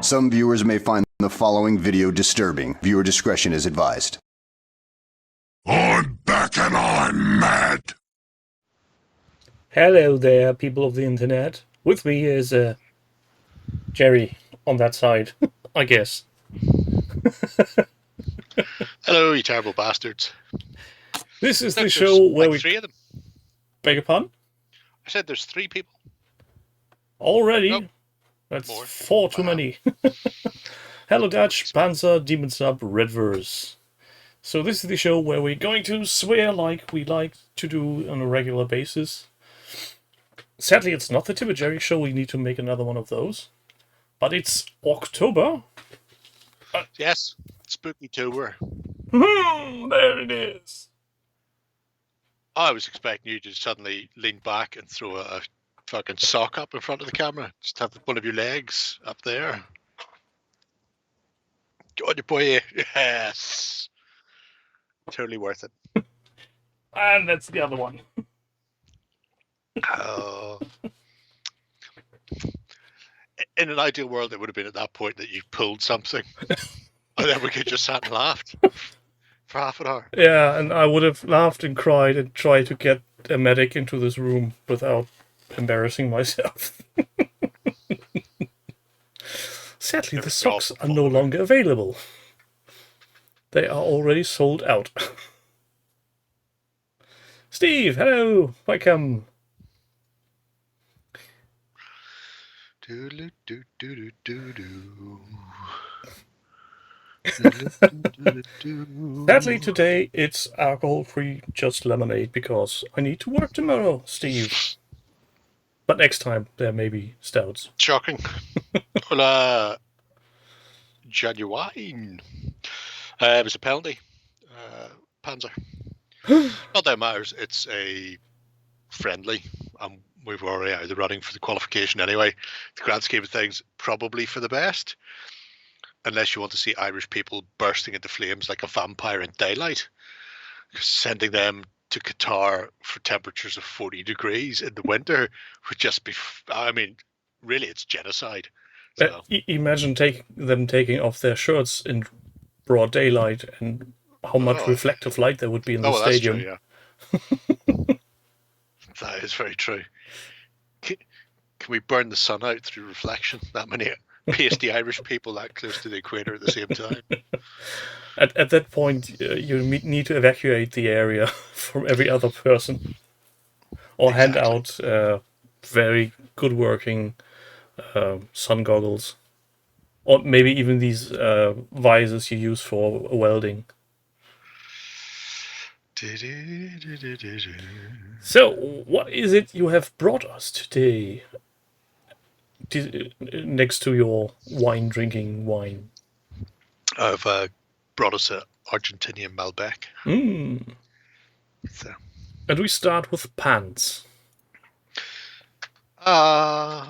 Some viewers may find the following video disturbing. Viewer discretion is advised. I'm back and I'm mad. Hello there, people of the internet. With me is Jerry on that side, I guess. Hello, you terrible bastards. This is Look, the show where we... three of them. Beg your pardon? I said there's three people. Already? Nope. That's More. four too many. Hello Dutch, Panzer, Demon Sub, Redverse. So this is the show where we're going to swear like we like to do on a regular basis. Sadly, it's not the Tim and Jerry show. We need to make another one of those. But it's Orctober. Yes, Spooky-tober. There it is. I was expecting you to suddenly lean back and throw a fucking sock up in front of the camera. Just have one of your legs up there. Go on, your boy. Yes. Totally worth it. And that's the other one. Oh. In an ideal world, it would have been at that point that you pulled something. And then we could just sat and laughed for half an hour. Yeah, and I would have laughed and cried and tried to get a medic into this room without embarrassing myself. Sadly, the socks are no longer available. They are already sold out. Steve, hello, welcome. Sadly, today it's alcohol-free, just lemonade, because I need to work tomorrow, Steve. But next time there may be stouts. Shocking. Hola, genuine. It was a penalty. Panzer. Not that it matters. It's a friendly. We've already out of the running for the qualification anyway. The grand scheme of things, probably for the best. Unless you want to see Irish people bursting into flames like a vampire in daylight. Sending them to Qatar for temperatures of 40 degrees in the winter would just be... I mean, really, it's genocide. So. Imagine them taking off their shirts in broad daylight and how much reflective light there would be in the stadium. That's true, yeah. That is very true. Can we burn the sun out through reflection? That many pasty Irish people that close to the equator at the same time. At that point, you need to evacuate the area from every other person. Or hand out very good working sun goggles. Or maybe even these visors you use for welding. So, what is it you have brought us today? Next to your wine-drinking wine. I've brought us an Argentinian Malbec. So. And we start with pants. They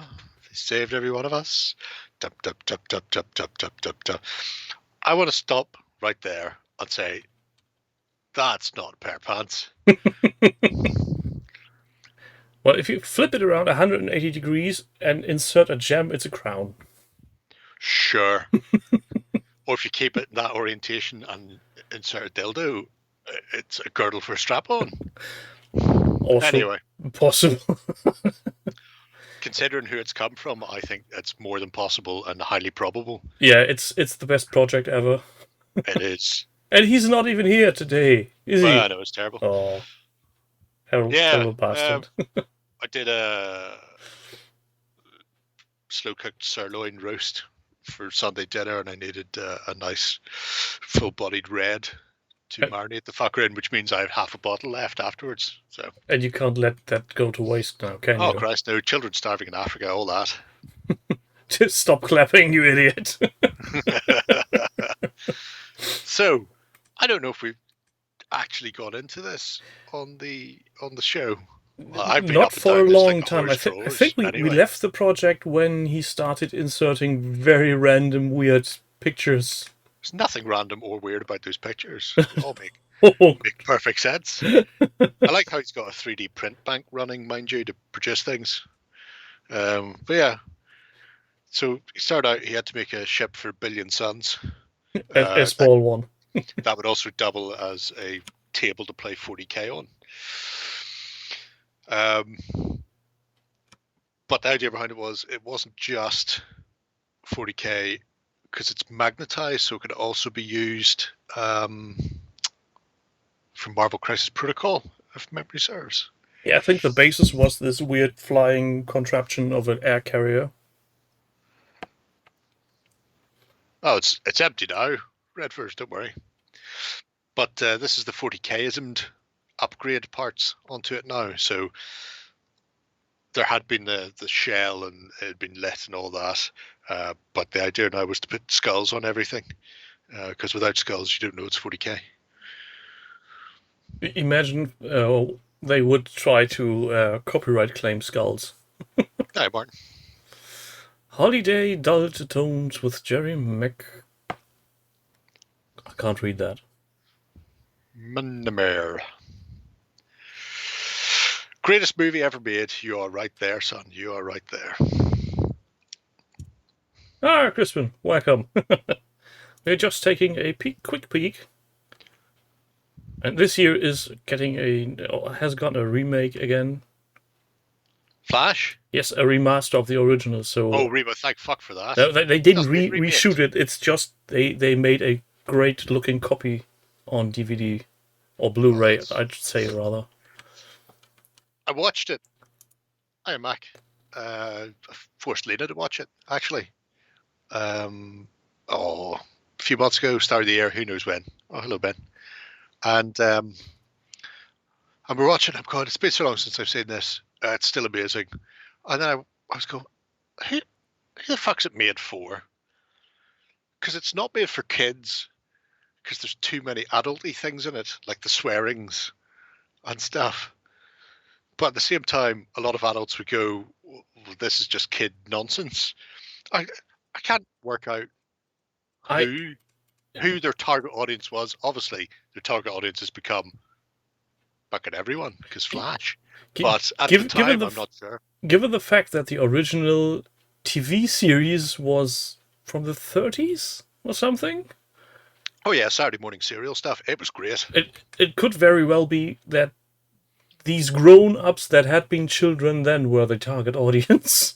saved every one of us. Dup, dup, dup, dup, dup, dup, dup, dup, dup. I want to stop right there and say, that's not a pair of pants. Well, if you flip it around 180 degrees and insert a gem, it's a crown. Sure. Or if you keep it in that orientation and insert a dildo, it's a girdle for a strap-on. Also anyway. Possible. Considering who it's come from, I think it's more than possible and highly probable. Yeah, it's the best project ever. It is. And he's not even here today, is he? Well, I know, it's terrible. Oh. Terrible bastard. I did a slow-cooked sirloin roast for Sunday dinner, and I needed a nice full-bodied red to marinate the fucker in, which means I have half a bottle left afterwards. So. And you can't let that go to waste now, can you? Oh, Christ, no. Children starving in Africa, all that. Just stop clapping, you idiot. So, I don't know if we've actually got into this on the show. Well, I've been not for a long time. I anyway. think we left the project when he started inserting very random, weird pictures. There's nothing random or weird about those pictures. They all make perfect sense. I like how he's got a 3D print bank running, mind you, to produce things. But yeah, So he started out, he had to make a ship for 1 billion suns. A small one. That would also double as a table to play 40k on. But the idea behind it wasn't just 40k because it's magnetized, so it could also be used for Marvel Crisis Protocol, if memory serves. Yeah, I think the basis was this weird flying contraption of an air carrier. Oh, it's empty now. Redverse, don't worry. But this is the 40k-ismed upgrade parts onto it now. So there had been the shell and it had been lit and all that. But the idea now was to put skulls on everything. Because without skulls, you don't know it's 40k. Imagine they would try to copyright claim skulls. Hi, Martin. Holiday dull tones with Jerry Mc... I can't read that. Manamere. Greatest movie ever made. You are right there, son. You are right there. Ah, Crispin, welcome. We're just taking a quick peek. And this year is has gotten a remake again. Flash? Yes, a remaster of the original. So Reba, thank fuck for that. no, they didn't That's been remade. reshoot it. It's just they made a great looking copy on DVD or Blu-ray, I'd say rather. I watched it. I am Mac. Forced Lena to watch it, actually. A few months ago, start of the year, who knows when. Oh, hello, Ben. And we're watching, I'm going, it's been so long since I've seen this. It's still amazing. And then I was going, who the fuck's it made for? Because it's not made for kids, because there's too many adulty things in it, like the swearings and stuff. But at the same time, a lot of adults would go, well, this is just kid nonsense. I can't work out who their target audience was. Obviously, their target audience has become fucking everyone because Flash. But at the time, I'm not sure. Given the fact that the original TV series was from the 30s or something? Oh yeah, Saturday morning serial stuff. It was great. It could very well be that these grown-ups that had been children then were the target audience.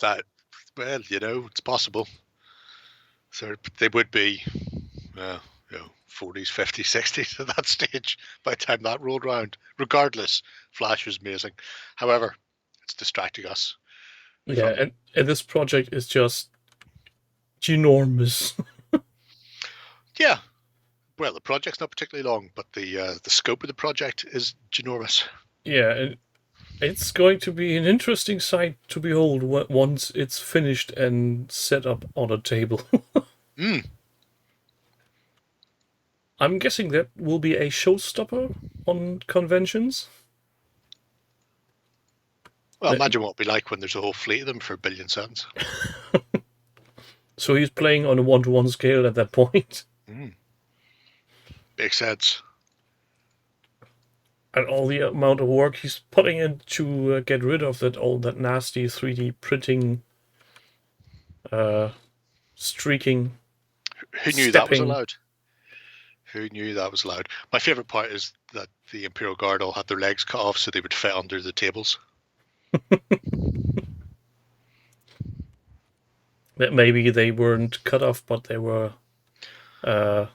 Well, it's possible. So they would be, 40s, 50s, 60s at that stage by the time that rolled around. Regardless, Flash was amazing. However, it's distracting us. Yeah, and this project is just ginormous. Yeah. Well, the project's not particularly long, but the scope of the project is ginormous. Yeah, and it's going to be an interesting sight to behold once it's finished and set up on a table. I'm guessing that will be a showstopper on conventions. Well, imagine what it'll be like when there's a whole fleet of them for 1 billion suns. So he's playing on a 1-to-1 scale at that point. Makes sense. And all the amount of work he's putting in to get rid of all that nasty 3D printing, streaking. Who knew that was allowed? Who knew that was allowed? My favourite part is that the Imperial Guard all had their legs cut off so they would fit under the tables. That maybe they weren't cut off, but they were... oh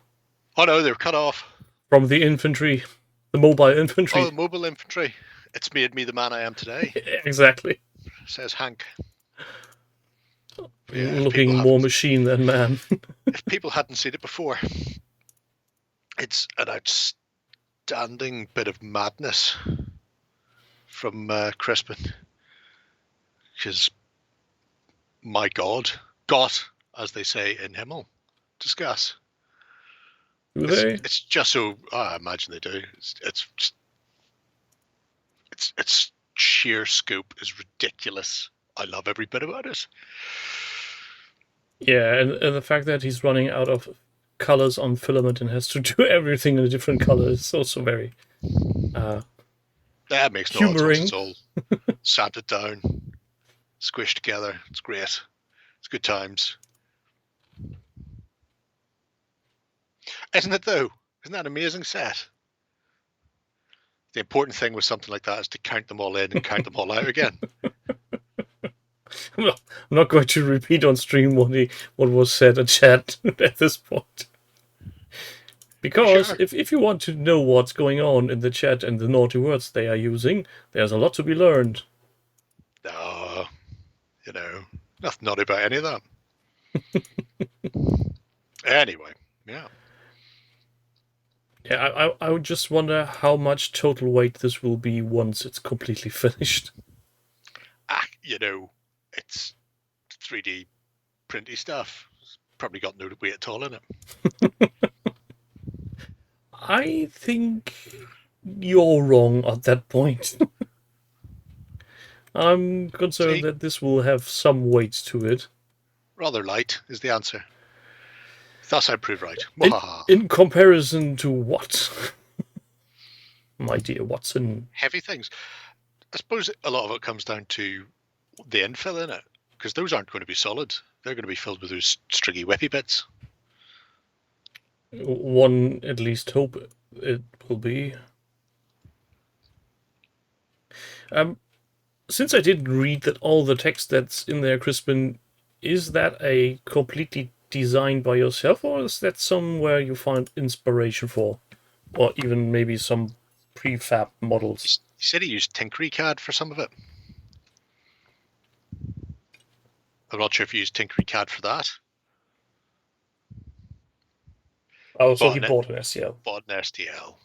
no, they were cut off. From the infantry. The mobile infantry. Oh, the mobile infantry. It's made me the man I am today. Exactly. Says Hank. Yeah, looking more machine than man. If people hadn't seen it before, it's an outstanding bit of madness from Crispin. Because, my God, as they say in Himmel, discuss. Do they? It's just so. I imagine they do. Its sheer scope is ridiculous. I love every bit about it. Yeah, and the fact that he's running out of colors on filament and has to do everything in a different color is also very that makes no humoring. sense. It's all sanded down. squished together. It's great. It's good times. Isn't it though? Isn't that an amazing set? The important thing with something like that is to count them all in and count them all out again. I'm not going to repeat on stream what was said in chat at this point. Because Sure. if you want to know what's going on in the chat and the naughty words they are using, there's a lot to be learned. No, nothing naughty about any of that. Anyway, yeah. Yeah, I would just wonder how much total weight this will be once it's completely finished. It's 3D printy stuff. It's probably got no weight at all in it. I think you're wrong at that point. I'm concerned that this will have some weight to it. Rather light is the answer. Thus I prove right. In comparison to what? My dear Watson. Heavy things. I suppose a lot of it comes down to the infill in it, because those aren't going to be solid. They're going to be filled with those stringy whippy bits. One at least hope it will be. Since I didn't read that all the text that's in there, Crispin, is that a completely designed by yourself, or is that somewhere you find inspiration for? Or even maybe some prefab models? He said he used TinkeryCAD for some of it. I'm not sure if he used TinkeryCAD for that. Oh, so he bought an STL. Bought an STL.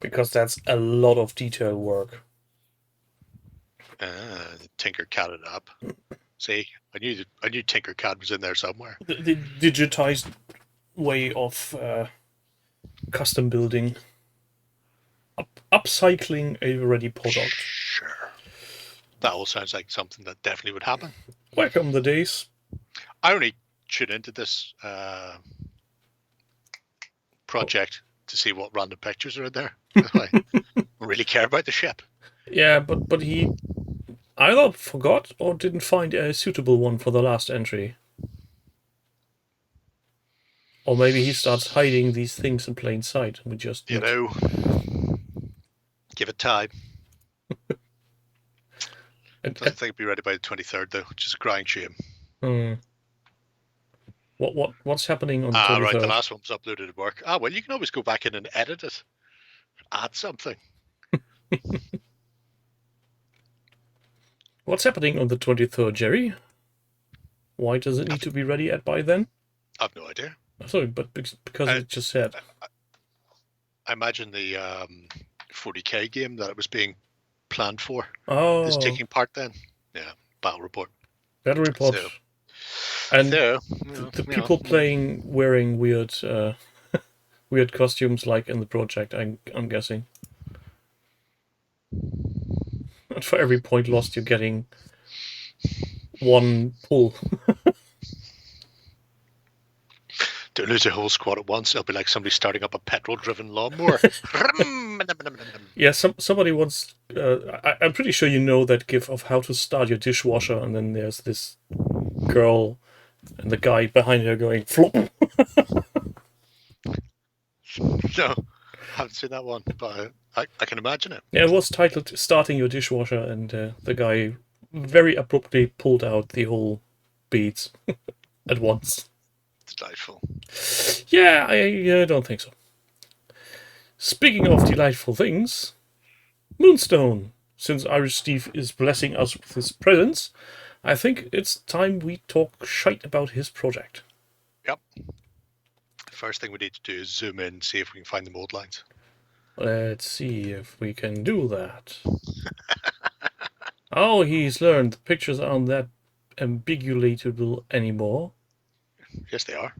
Because that's a lot of detail work. TinkerCAD it up. See, I knew TinkerCAD was in there somewhere. The digitized way of custom building. Upcycling a ready product. Sure. That all sounds like something that definitely would happen. Welcome the days. I only tune into this project to see what random pictures are in there. I don't really care about the ship. Yeah, but he either forgot or didn't find a suitable one for the last entry. Or maybe he starts hiding these things in plain sight. We just give it time. I don't think it'll be ready by the 23rd though, which is a crying shame. What's happening on the 23rd? Right, the last one was uploaded at work. Well, you can always go back in and edit it. Add something. What's happening on the 23rd, Jerry? Why does it need to be ready by then? I've no idea. Sorry, but because it just said. I imagine the 40k game that it was being planned for is Oh, taking part then. Yeah, battle report. battle report. So, And so, the people playing wearing weird weird costumes like in the project, I'm guessing. And for every point lost, you're getting one pull. Don't lose a whole squad at once. It'll be like somebody starting up a petrol-driven lawnmower. Yeah, somebody once. I'm pretty sure you know that gif of how to start your dishwasher, and then there's this girl and the guy behind her going flop. No, haven't seen that one, but I can imagine it. Yeah, it was titled "Starting Your Dishwasher," and the guy very abruptly pulled out the whole beads at once. Delightful. Yeah, I don't think so. Speaking of delightful things, Moonstone. Since Irish Steve is blessing us with his presence, I think it's time we talk shite about his project. Yep. First thing we need to do is zoom in and see if we can find the mold lines. Let's see if we can do that. Oh, he's learned the pictures aren't that ambiguatable anymore. Yes, they are.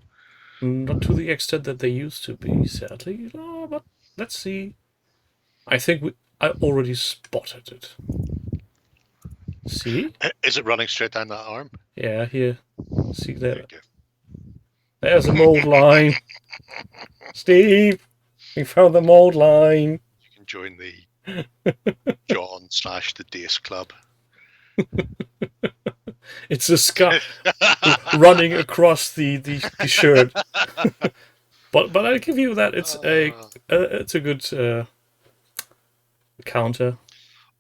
Not to the extent that they used to be, sadly. Oh, but let's see. I think I already spotted it. See? Is it running straight down that arm? Yeah, here. See There there? you go. There's a mold line. Steve, we found the mold line. You can join the John / the Dace Club. It's a scar running across the shirt. But I'll give you that. It's a good counter.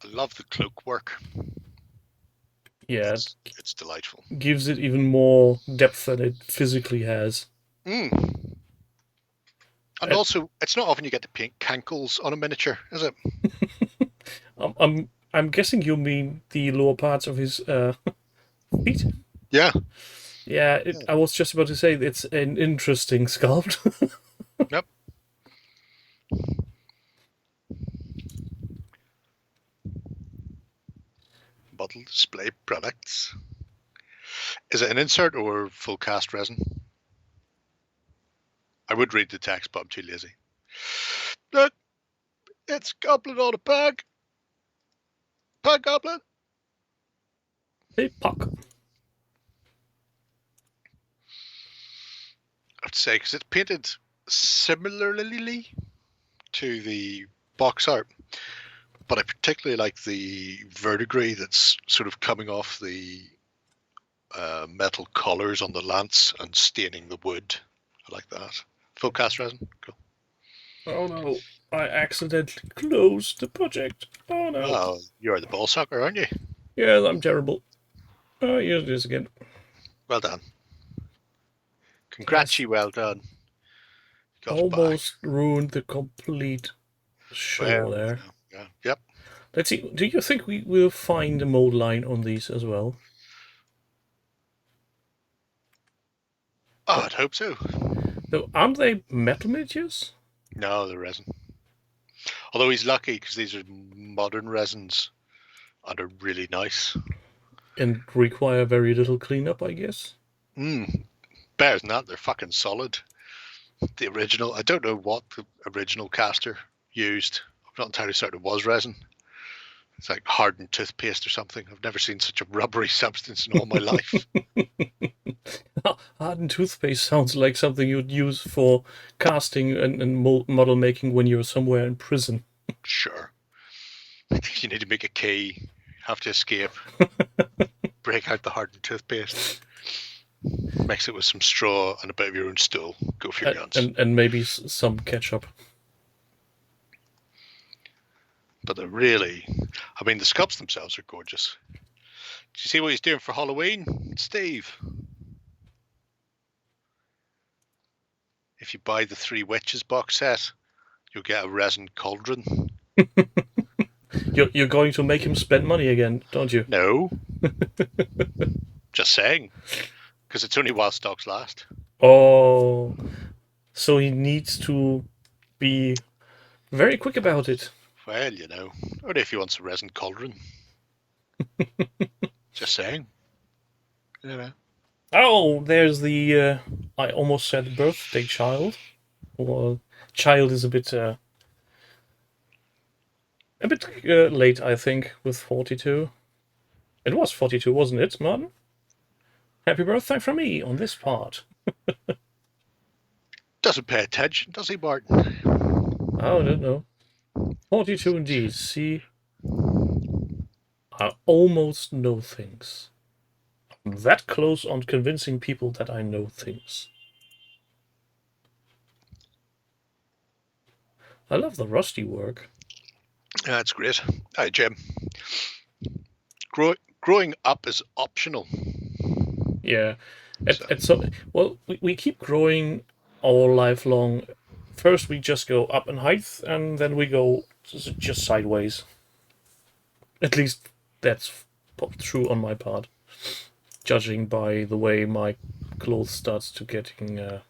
I love the cloak work. Yeah, It's delightful. gives it even more depth than it physically has. Mm. And also, it's not often you get to paint cankles on a miniature, is it? I'm guessing you mean the lower parts of his feet. Yeah. Yeah, I was just about to say it's an interesting sculpt. Yep. Model display products. Is it an insert or full cast resin? I would read the text, but I'm too lazy. Look, it's Goblin on a pug. Pug Goblin. Hey, puck. I have to say, because it's painted similarly to the box art, but I particularly like the verdigris that's sort of coming off the metal collars on the lance and staining the wood. I like that. Full cast resin. Cool. Oh no, I accidentally closed the project. Oh no. Oh, you're the ball sucker, aren't you? Yeah, I'm terrible. Oh, here's this again. Well done. Congrats, Yes. well done. Got it Almost ruined the complete show back. there. Yeah. Yep. Let's see. Do you think we will find a mold line on these as well? Oh, I'd hope so. Though, aren't they metal miniatures? No, the resin. Although he's lucky because these are modern resins and are really nice. And require very little cleanup, I guess. Better than that, they're fucking solid. The original, I don't know what the original caster used. I'm not entirely certain it was resin. It's like hardened toothpaste or something. I've never seen such a rubbery substance in all my life. Hardened toothpaste sounds like something you'd use for casting and model making when you're somewhere in prison. Sure. You need to make a key, have to escape, break out the hardened toothpaste, mix it with some straw and a bit of your own stool. Go for your guns. And maybe some ketchup. But they're really, I mean, the sculpts themselves are gorgeous. Did you see what he's doing for Halloween, Steve? If you buy the Three Witches box set, you'll get a resin cauldron. You're going to make him spend money again, don't you? No. Just saying. Because it's only while stocks last. Oh, so he needs to be very quick about it. Well, you know, only if he wants a resin cauldron. Just saying. You know. Oh, there's the, I almost said birthday child. Well, child is a bit late, I think, with 42. It was 42, wasn't it, Martin? Happy birthday from me on this part. Doesn't pay attention, does he, Martin? Oh, I don't know. 42 indeed. See, I almost know things. I'm that close on convincing people that I know things. I love the rusty work. That's great. Hi, Jim. Growing up is optional. Yeah. We keep growing all life long. First, we just go up in height, and then we go just sideways. At least that's true on my part. Judging by the way my clothes starts to getting a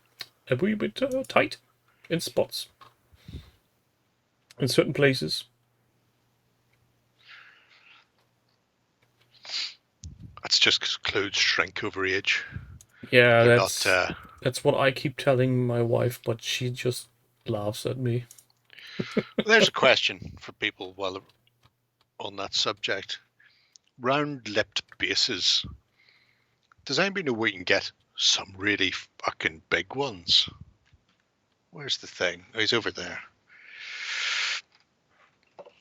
wee bit tight in spots. In certain places. That's just because clothes shrink over age. Yeah, They're that's what I keep telling my wife, but she just laughs at me. There's a question for people while on that subject. Round-lipped bases. Does anybody know where you can get some really fucking big ones? Where's the thing? Oh, he's over there.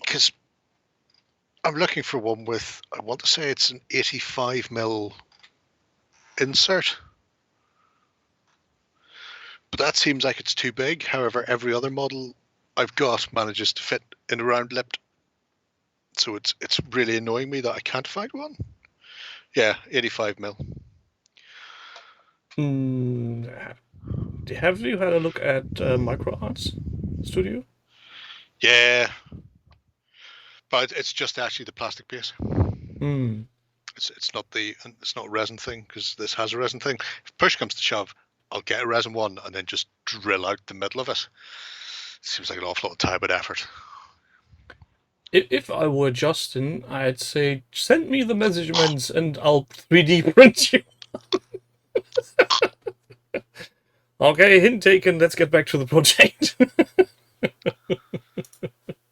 Because I'm looking for one with, I want to say it's an 85mm insert. But that seems like it's too big. However, every other model I've got manages to fit in a round lip. So it's really annoying me that I can't find one. Yeah, 85mm. Have you had a look at MicroArts Studio? Yeah, but it's just actually the plastic base. It's not a resin thing, because this has a resin thing. If push comes to shove, I'll get a resin one and then just drill out the middle of it. Seems like an awful lot of time and effort. If I were Justin, I'd say send me the measurements and I'll 3D print you. Okay, hint taken. Let's get back to the project.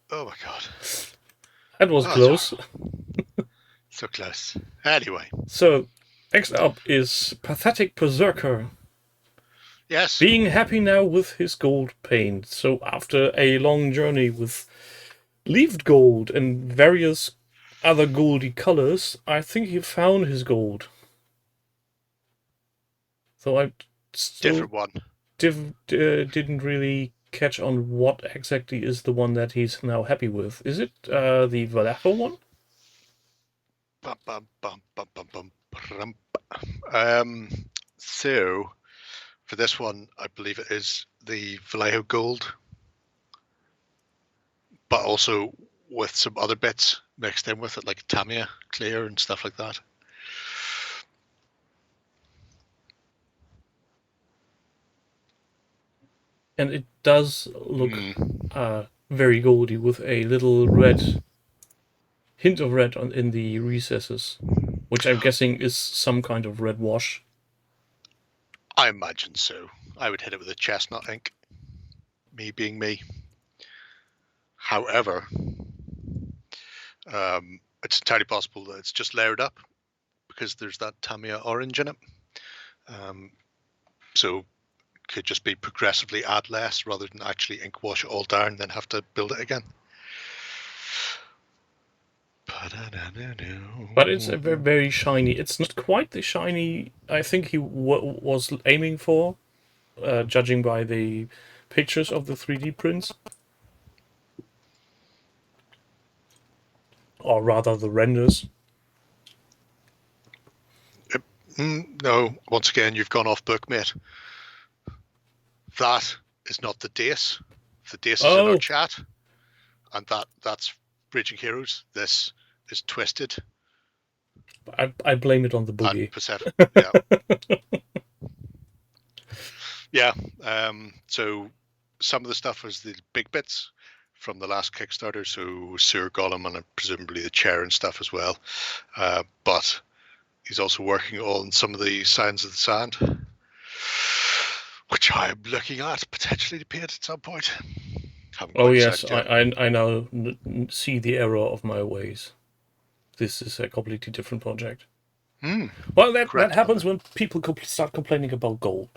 Oh my god. That was close. So close. Anyway. So, next up is Pathetic Berserker. Yes. Being happy now with his gold paint. So after a long journey with leafed gold and various other goldy colors, I think he found his gold. So I still different one. Didn't really catch on what exactly is the one that he's now happy with. Is it the Vallejo one? So for this one, I believe it is the Vallejo Gold, but also with some other bits mixed in with it, like Tamiya clear and stuff like that. And it does look very goldy with a little red hint of red in the recesses, which I'm guessing is some kind of red wash. I imagine so. I would hit it with a chestnut ink, me being me. However, it's entirely possible that it's just layered up because there's that Tamiya orange in it. So it could just be progressively add less rather than actually ink wash it all down and then have to build it again. But it's a very, very shiny. It's not quite the shiny I think he was aiming for, judging by the pictures of the 3D prints. Or rather, the renders. No, once again, you've gone off book, mate. That is not the Dace. The Dace is in our chat. And that's Raging Heroes. This is Twisted. I blame it on the boogie. And Pacific, yeah. So some of the stuff was the big bits from the last Kickstarter, so Sewer Golem and presumably the chair and stuff as well. But he's also working on some of the Signs of the Sand, which I am looking at potentially to paint at some point. Oh yes, I now see the error of my ways. This is a completely different project. Well, that happens when people start complaining about gold.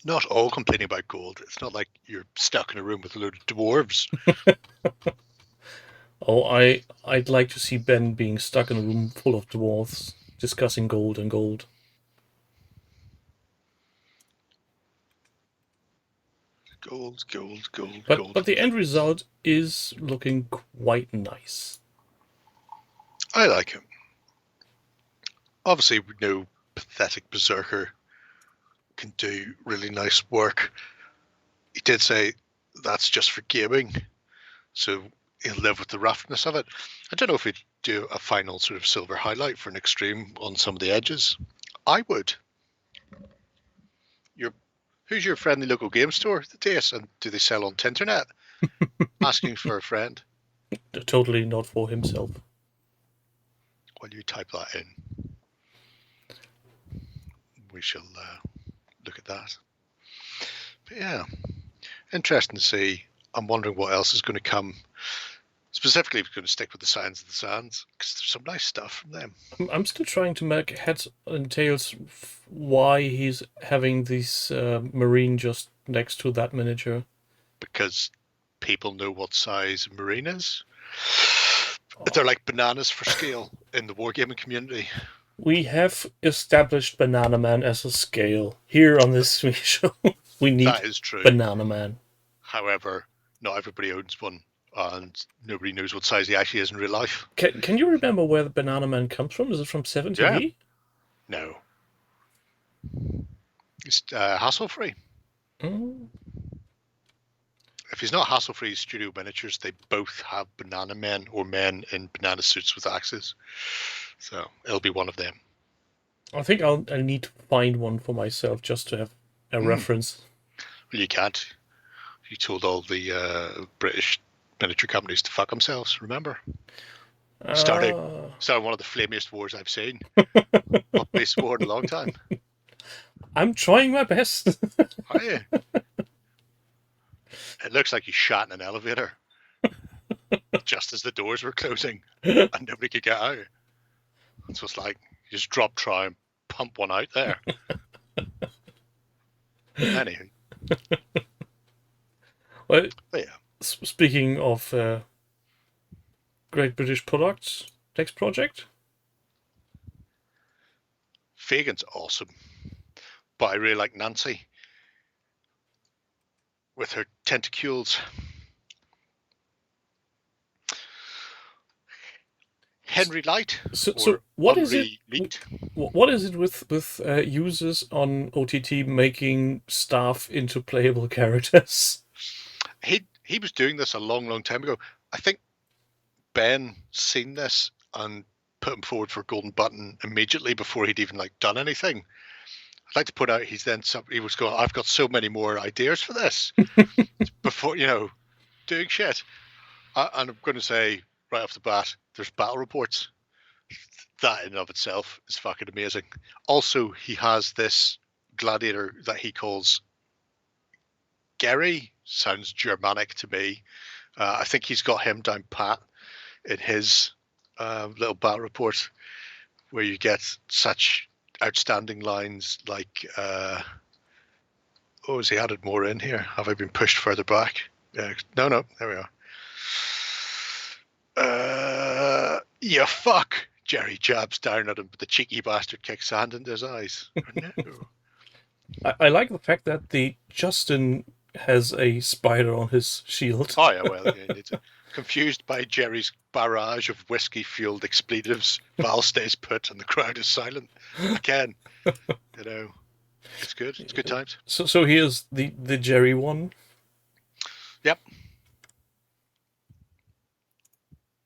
Not all complaining about gold. It's not like you're stuck in a room with a load of dwarves. Oh, I'd like to see Ben being stuck in a room full of dwarves discussing gold and gold. Gold. But the end result is looking quite nice. I like it. Obviously, we know Pathetic Berserker can do really nice work. He did say that's just for gaming, so he'll live with the roughness of it. I don't know if he'd do a final sort of silver highlight for an extreme on some of the edges. I would. Who's your friendly local game store, the Dace, and do they sell on Tinternet? Asking for a friend. Totally not for himself. While you type that in, we shall look at that. But yeah, interesting to see. I'm wondering what else is going to come. Specifically, we're going to stick with the Signs of the Sands, because there's some nice stuff from them. I'm still trying to make heads and tails why he's having this marine just next to that miniature. Because people know what size marine is. They're like bananas for scale in the wargaming community. We have established Banana Man as a scale here on this show. We need That is true. Banana Man. However, not everybody owns one, and nobody knows what size he actually is in real life. Can you remember where the Banana Man comes from? Is it from 7TV? Yeah. No. It's hassle-free. Mm. If he's not hassle-free Studio Miniatures, they both have banana men or men in banana suits with axes. So it'll be one of them. I think I'll need to find one for myself just to have a reference. Well, you can't. You told all the British miniature companies to fuck themselves, remember? Started one of the flamiest wars I've seen. Biggest war in a long time. I'm trying my best. Are you? It looks like you shot in an elevator just as the doors were closing and nobody could get out. It's just like you just drop, try and pump one out there. Anywho. Well, But yeah. Speaking of Great British Products, next project? Fagan's awesome. But I really like Nancy with her tentacules. Henry Light. So what is it? Light. What is it with users on OTT making staff into playable characters? He was doing this a long time ago. I think Ben seen this and put him forward for Golden Button immediately before he'd even done anything. I'd like to point out he was going, I've got so many more ideas for this before doing shit. And I'm going to say right off the bat, there's battle reports. That in and of itself is fucking amazing. Also, he has this gladiator that he calls Gary. Sounds Germanic to me. I think he's got him down pat in his little battle report, where you get such outstanding lines like, oh, has he added more in here? Have I been pushed further back? No, there we are. You fuck! Jerry jabs down at him, but the cheeky bastard kicks sand into his eyes. No. I like the fact that the Justin has a spider on his shield. Oh yeah, well, it's confused by Jerry's barrage of whiskey-fueled expletives. Val stays put, and the crowd is silent. Again, it's good. It's good times. So here's the Jerry one. Yep.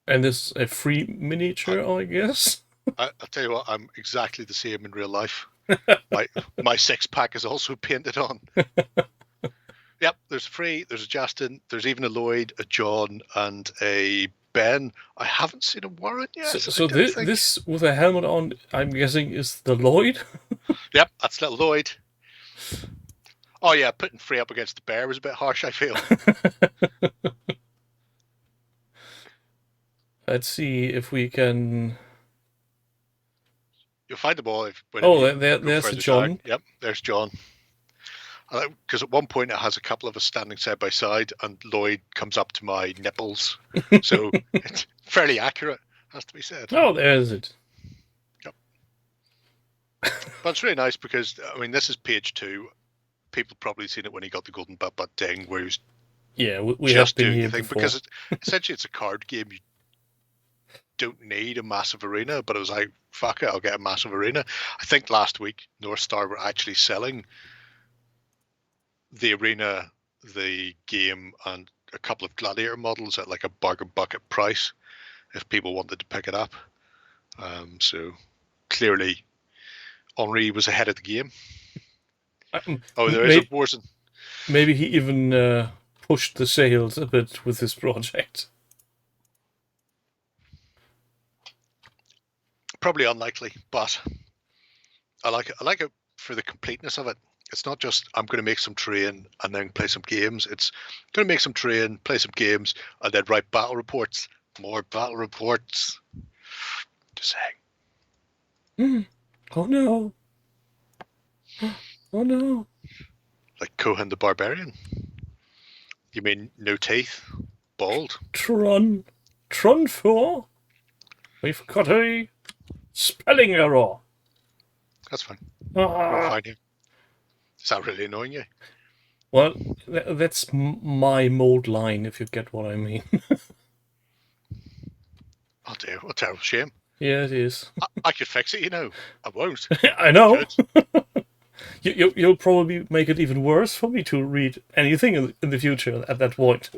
And this is a free miniature, I guess. I'll tell you what, I'm exactly the same in real life. My six-pack is also painted on. Yep, there's free, there's a Justin, there's even a Lloyd, a John, and a Ben. I haven't seen a Warren yet. So this with a helmet on, I'm guessing, is the Lloyd? Yep, that's little Lloyd. Oh yeah, putting Free up against the bear was a bit harsh, I feel. Let's see if we can... You'll find them all. There's a John. Down. Yep, there's John. Because at one point it has a couple of us standing side by side, and Lloyd comes up to my nipples. So it's fairly accurate, has to be said. Oh, there's it. Yep. But it's really nice because, this is page 2. People probably seen it when he got the Golden Butt ding, where he was we have been here before. Because essentially it's a card game. You don't need a massive arena, but it was like, fuck it, I'll get a massive arena. I think last week North Star were actually selling the arena, the game, and a couple of gladiator models at a bargain bucket price if people wanted to pick it up. So clearly Henri was ahead of the game. There is a Warzone. Maybe he even pushed the sales a bit with this project. Probably unlikely, but I like it. I like it for the completeness of it. It's not just I'm going to make some terrain and then play some games. It's going to make some terrain, play some games, and then write battle reports. More battle reports. Just saying. Oh no. Oh no. Like Cohen the Barbarian. You mean no teeth? Bald? Tron 4? We've got a spelling error. That's fine. We'll Ah, find you. Is that really annoying you? well, that's my mode line, if you get what I mean. Oh dear, what a terrible shame. Yeah, it is. I could fix it, you know. I won't. I know. Could. You'll probably make it even worse for me to read anything in the future at that point.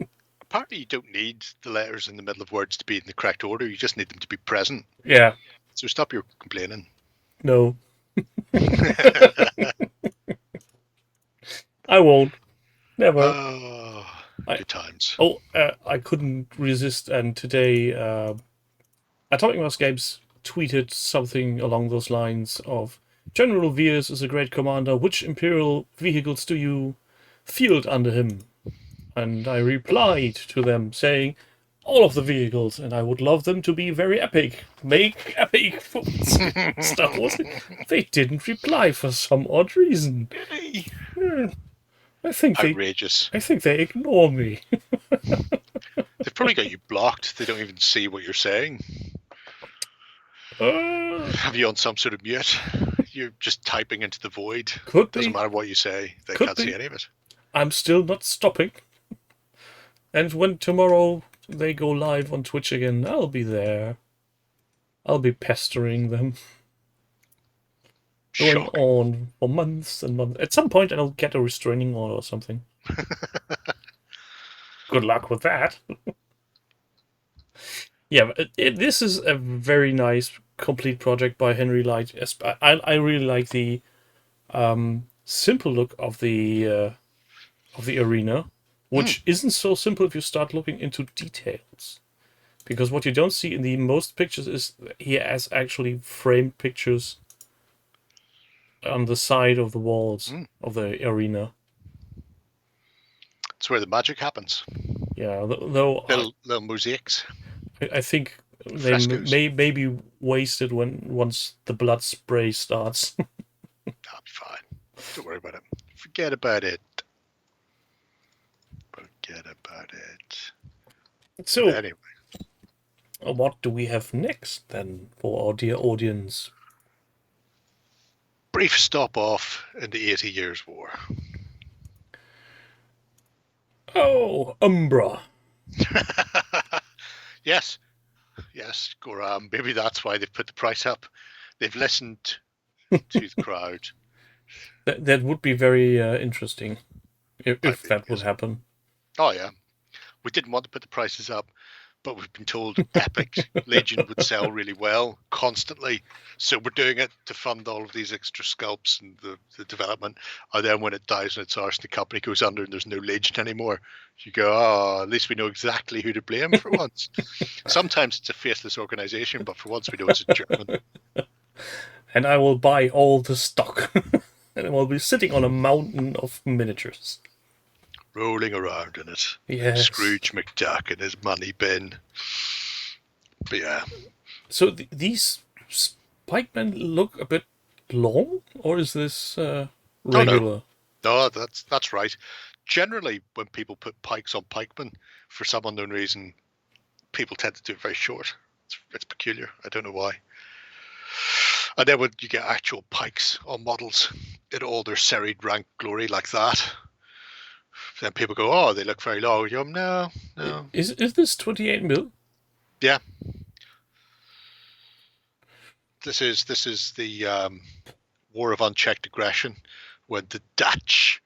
Apparently, you don't need the letters in the middle of words to be in the correct order. You just need them to be present. Yeah, So stop your complaining. no. I won't. Never. Oh, good times. I couldn't resist, and today Atomic Mass Games tweeted something along those lines of General Veers is a great commander. Which Imperial vehicles do you field under him? And I replied to them saying, all of the vehicles, and I would love them to be very epic. Make epic for Star Wars. They didn't reply for some odd reason. I think Outrageous. I think they ignore me. They've probably got you blocked. They don't even see what you're saying. Have you on some sort of mute? You're just typing into the void. Could Doesn't be. matter what you say. They Could can't be. see any of it. I'm still not stopping. And when tomorrow they go live on Twitch again, I'll be there. I'll be pestering them. Going Shocking. on for months and months. At some point, I'll get a restraining order or something. Good luck with that. Yeah, but this is a very nice, complete project by Henry Light. I really like the simple look of the arena, which isn't so simple if you start looking into details. Because what you don't see in the most pictures is he has actually framed pictures on the side of the walls of the arena. It's where the magic happens. Yeah, though Little mosaics. I think they Frescoes. may be wasted once the blood spray starts. That'll be fine. Don't worry about it. Forget about it. Forget about it. So, Anyway, what do we have next then for our dear audience? brief stop off in the 80 Years' War. Oh, Umbra. Yes, Goram. Maybe that's why they've put the price up. They've listened to the crowd. That would be very interesting if that would happen. Oh yeah, we didn't want to put the prices up, but we've been told Epic Legion would sell really well constantly, so we're doing it to fund all of these extra sculpts and the development. And then when it dies in its arse and the company goes under and there's no Legion anymore, you go, oh, at least we know exactly who to blame for once. Sometimes it's a faceless organization, but for once we know it's a German. And I will buy all the stock. And I will be sitting on a mountain of miniatures. Rolling around in it. Yes. Scrooge McDuck and his money bin. But yeah. So these pikemen look a bit long, or is this regular? No, that's right. Generally, when people put pikes on pikemen, for some unknown reason, people tend to do it very short. It's peculiar. I don't know why. And then when you get actual pikes on models in all their serried rank glory like that, then people go, oh, they look very long. You go, no. Is this 28 mil? Yeah. This is the War of Unchecked Aggression, when the Dutch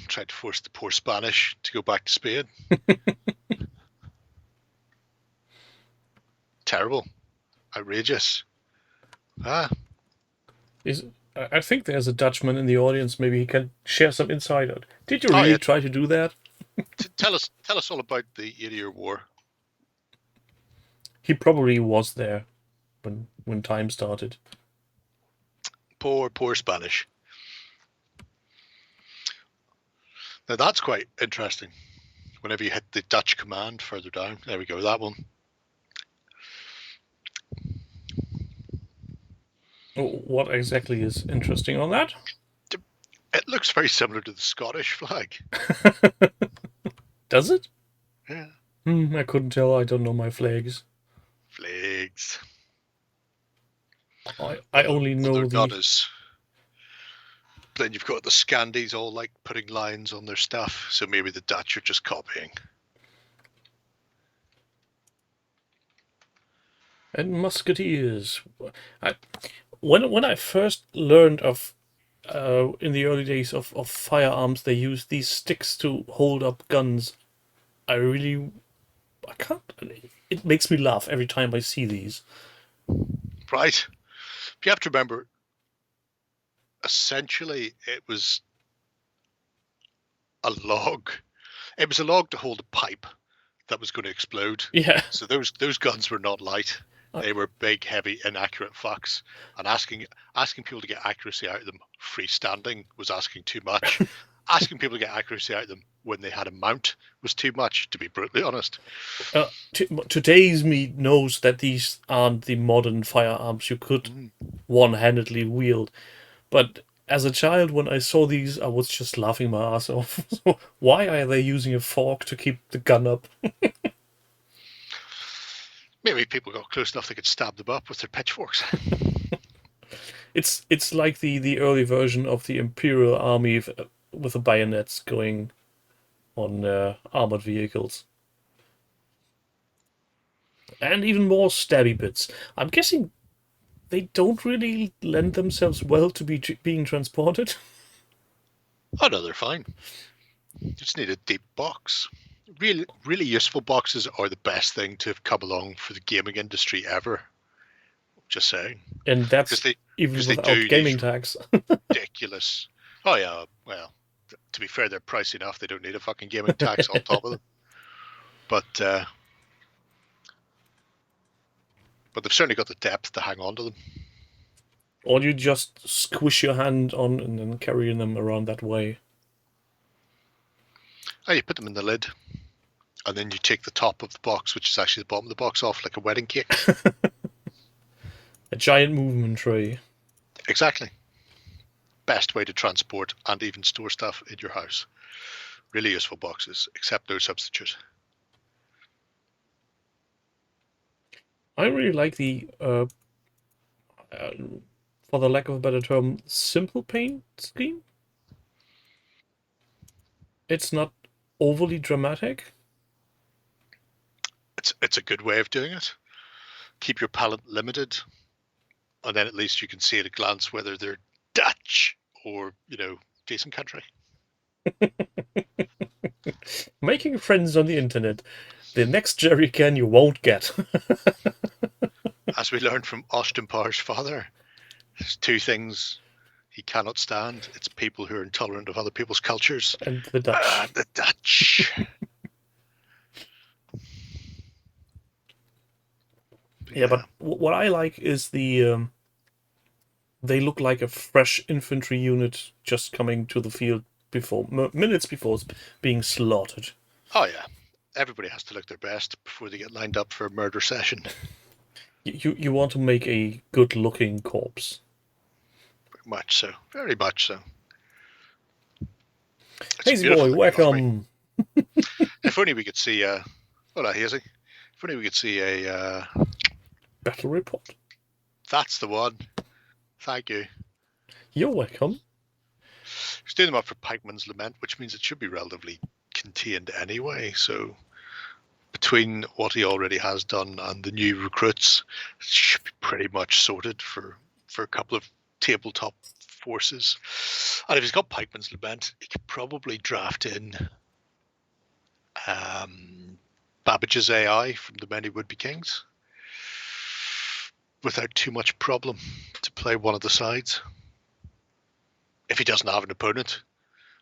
tried to force the poor Spanish to go back to Spain. Terrible. Outrageous. I think there's a Dutchman in the audience. Maybe he can share some insight. Did you really try to do that? Tell us all about the 80-Year War. He probably was there when time started. Poor Spanish. Now that's quite interesting. Whenever you hit the Dutch command further down, there we go, that one. What exactly is interesting on that? It looks very similar to the Scottish flag. Does it? Yeah. I couldn't tell. I don't know my flags. Flags. I only What know they're not the... is. Then you've got the Scandies all like putting lines on their stuff, so maybe the Dutch are just copying. And musketeers. When I first learned of, in the early days of firearms, they used these sticks to hold up guns. I can't. It makes me laugh every time I see these. Right. You have to remember, essentially, it was a log. It was a log to hold a pipe that was going to explode. Yeah. So those guns were not light. They were big, heavy, inaccurate fucks. And asking people to get accuracy out of them freestanding was asking too much. Asking people to get accuracy out of them when they had a mount was too much, to be brutally honest. Today's me knows that these aren't the modern firearms you could one-handedly wield. But as a child, when I saw these, I was just laughing my ass off. So why are they using a fork to keep the gun up? Maybe people got close enough they could stab them up with their pitchforks. It's like the early version of the Imperial Army with the bayonets going on armored vehicles. And even more stabby bits. I'm guessing they don't really lend themselves well to being transported. Oh no, they're fine. You just need a deep box. Really useful boxes are the best thing to have come along for the gaming industry ever. Just saying. And that's even without gaming tax. Ridiculous. Oh yeah, well, to be fair, they're pricey enough. They don't need a fucking gaming tax on top of them. But they've certainly got the depth to hang on to them. Or you just squish your hand on and then carry them around that way. Oh, you put them in the lid, and then you take the top of the box, which is actually the bottom of the box, off like a wedding cake. A giant movement tray. Exactly. Best way to transport and even store stuff in your house. Really useful boxes, except no substitute. I really like the, for the lack of a better term, simple paint scheme. It's not overly dramatic. It's a good way of doing it. Keep your palette limited, and then at least you can see at a glance whether they're Dutch or, decent country. Making friends on the internet. The next jerry can you won't get. As we learned from Austin Power's father, there's two things he cannot stand. It's people who are intolerant of other people's cultures. And the Dutch. The Dutch. Yeah, but what I like is the... they look like a fresh infantry unit just coming to the field minutes before being slaughtered. Oh yeah, everybody has to look their best before they get lined up for a murder session. You want to make a good-looking corpse. Very much so. Very much so. Hazy boy, welcome. If only we could see. Hola, Hazy. If only we could see a battle report. That's the one. Thank you. You're welcome. He's doing them up for Pikeman's Lament, which means it should be relatively contained anyway. So between what he already has done and the new recruits, it should be pretty much sorted for a couple of tabletop forces. And if he's got Pikeman's Lament, he could probably draft in Babbage's AI from the Many Would-Be Kings without too much problem to play one of the sides. If he doesn't have an opponent,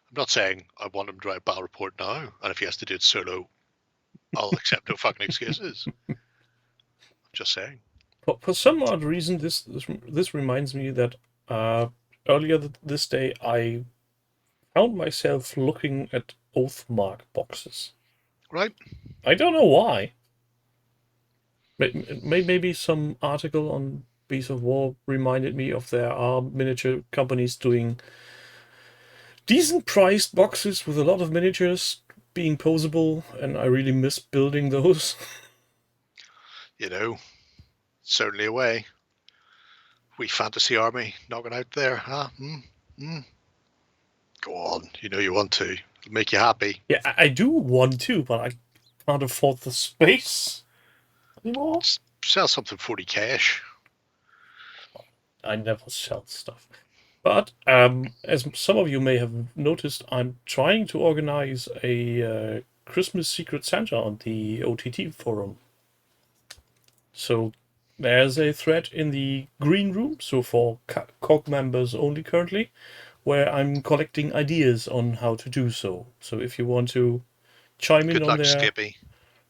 I'm not saying I want him to write a battle report now, and if he has to do it solo, I'll accept no fucking excuses. I'm just saying. For some odd reason, this reminds me that earlier this day I found myself looking at Oathmark boxes. Right. I don't know why. Maybe some article on Beast of War reminded me of there are miniature companies doing decent priced boxes with a lot of miniatures being posable, and I really miss building those. Certainly a way. wee fantasy army knocking out there, huh? Go on, you know you want to. It'll make you happy. Yeah, I do want to, but I can't afford the space anymore. Sell something 40k-ish. I never sell stuff. But as some of you may have noticed, I'm trying to organize a Christmas Secret Santa on the OTT forum. So there's a thread in the green room, so for COG members only currently, where I'm collecting ideas on how to do so. So if you want to chime in Good on luck, there, Skippy.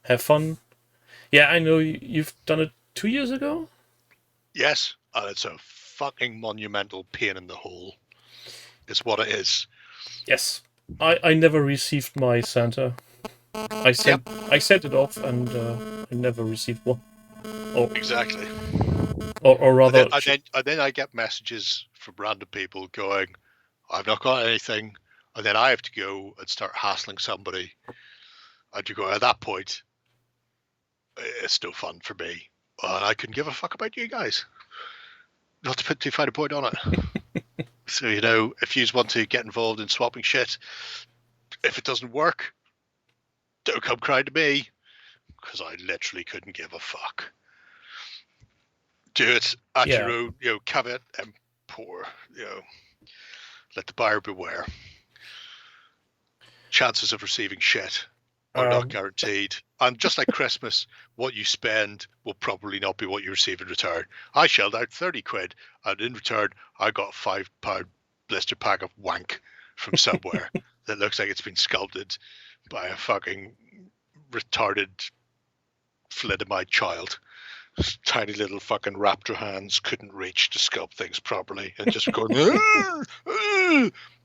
have fun. Yeah, I know you've done it 2 years ago? Yes, and it's a fucking monumental pain in the hole. Is what it is. Yes. I never received my Santa. I sent it off and I never received one. Or, Exactly. or rather... And then I get messages from random people going, I've not got anything. And then I have to go and start hassling somebody. And you go, at that point, it's no fun for me. And I couldn't give a fuck about you guys. Not to put too fine a point on it. So, you know, if you want to get involved in swapping shit, if it doesn't work, don't come crying to me. Because I literally couldn't give a fuck. Do it at your own, you know, caveat emptor, you know. Let the buyer beware. Chances of receiving shit are not guaranteed. And just like Christmas, what you spend will probably not be what you receive in return. I shelled out 30 quid, and in return, I got a £5 blister pack of wank from somewhere that looks like it's been sculpted by a fucking retarded thalidomide child. Tiny little fucking raptor hands couldn't reach to sculpt things properly and just going,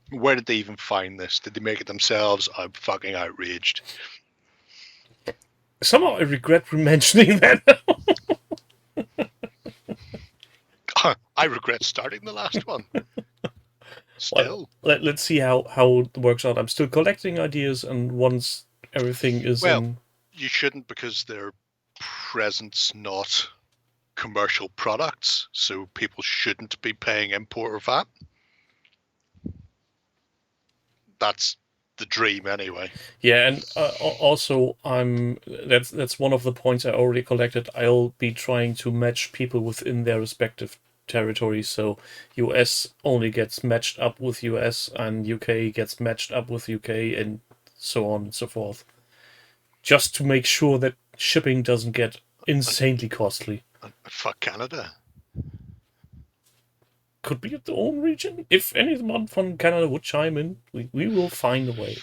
where did they even find this? Did they make it themselves? I'm fucking outraged. Somehow I regret mentioning that. I regret starting the last one. Still. Well, let's see how it works out. I'm still collecting ideas, and once everything is in... You shouldn't, because they're presents, not commercial products, so people shouldn't be paying import or VAT. That's the dream anyway. Yeah, and also that's one of the points I already collected. I'll be trying to match people within their respective territories, so US only gets matched up with US and UK gets matched up with UK, and so on and so forth. Just to make sure that shipping doesn't get insanely costly. Fuck Canada. Could be at the own region. If anyone from Canada would chime in, we will find a way.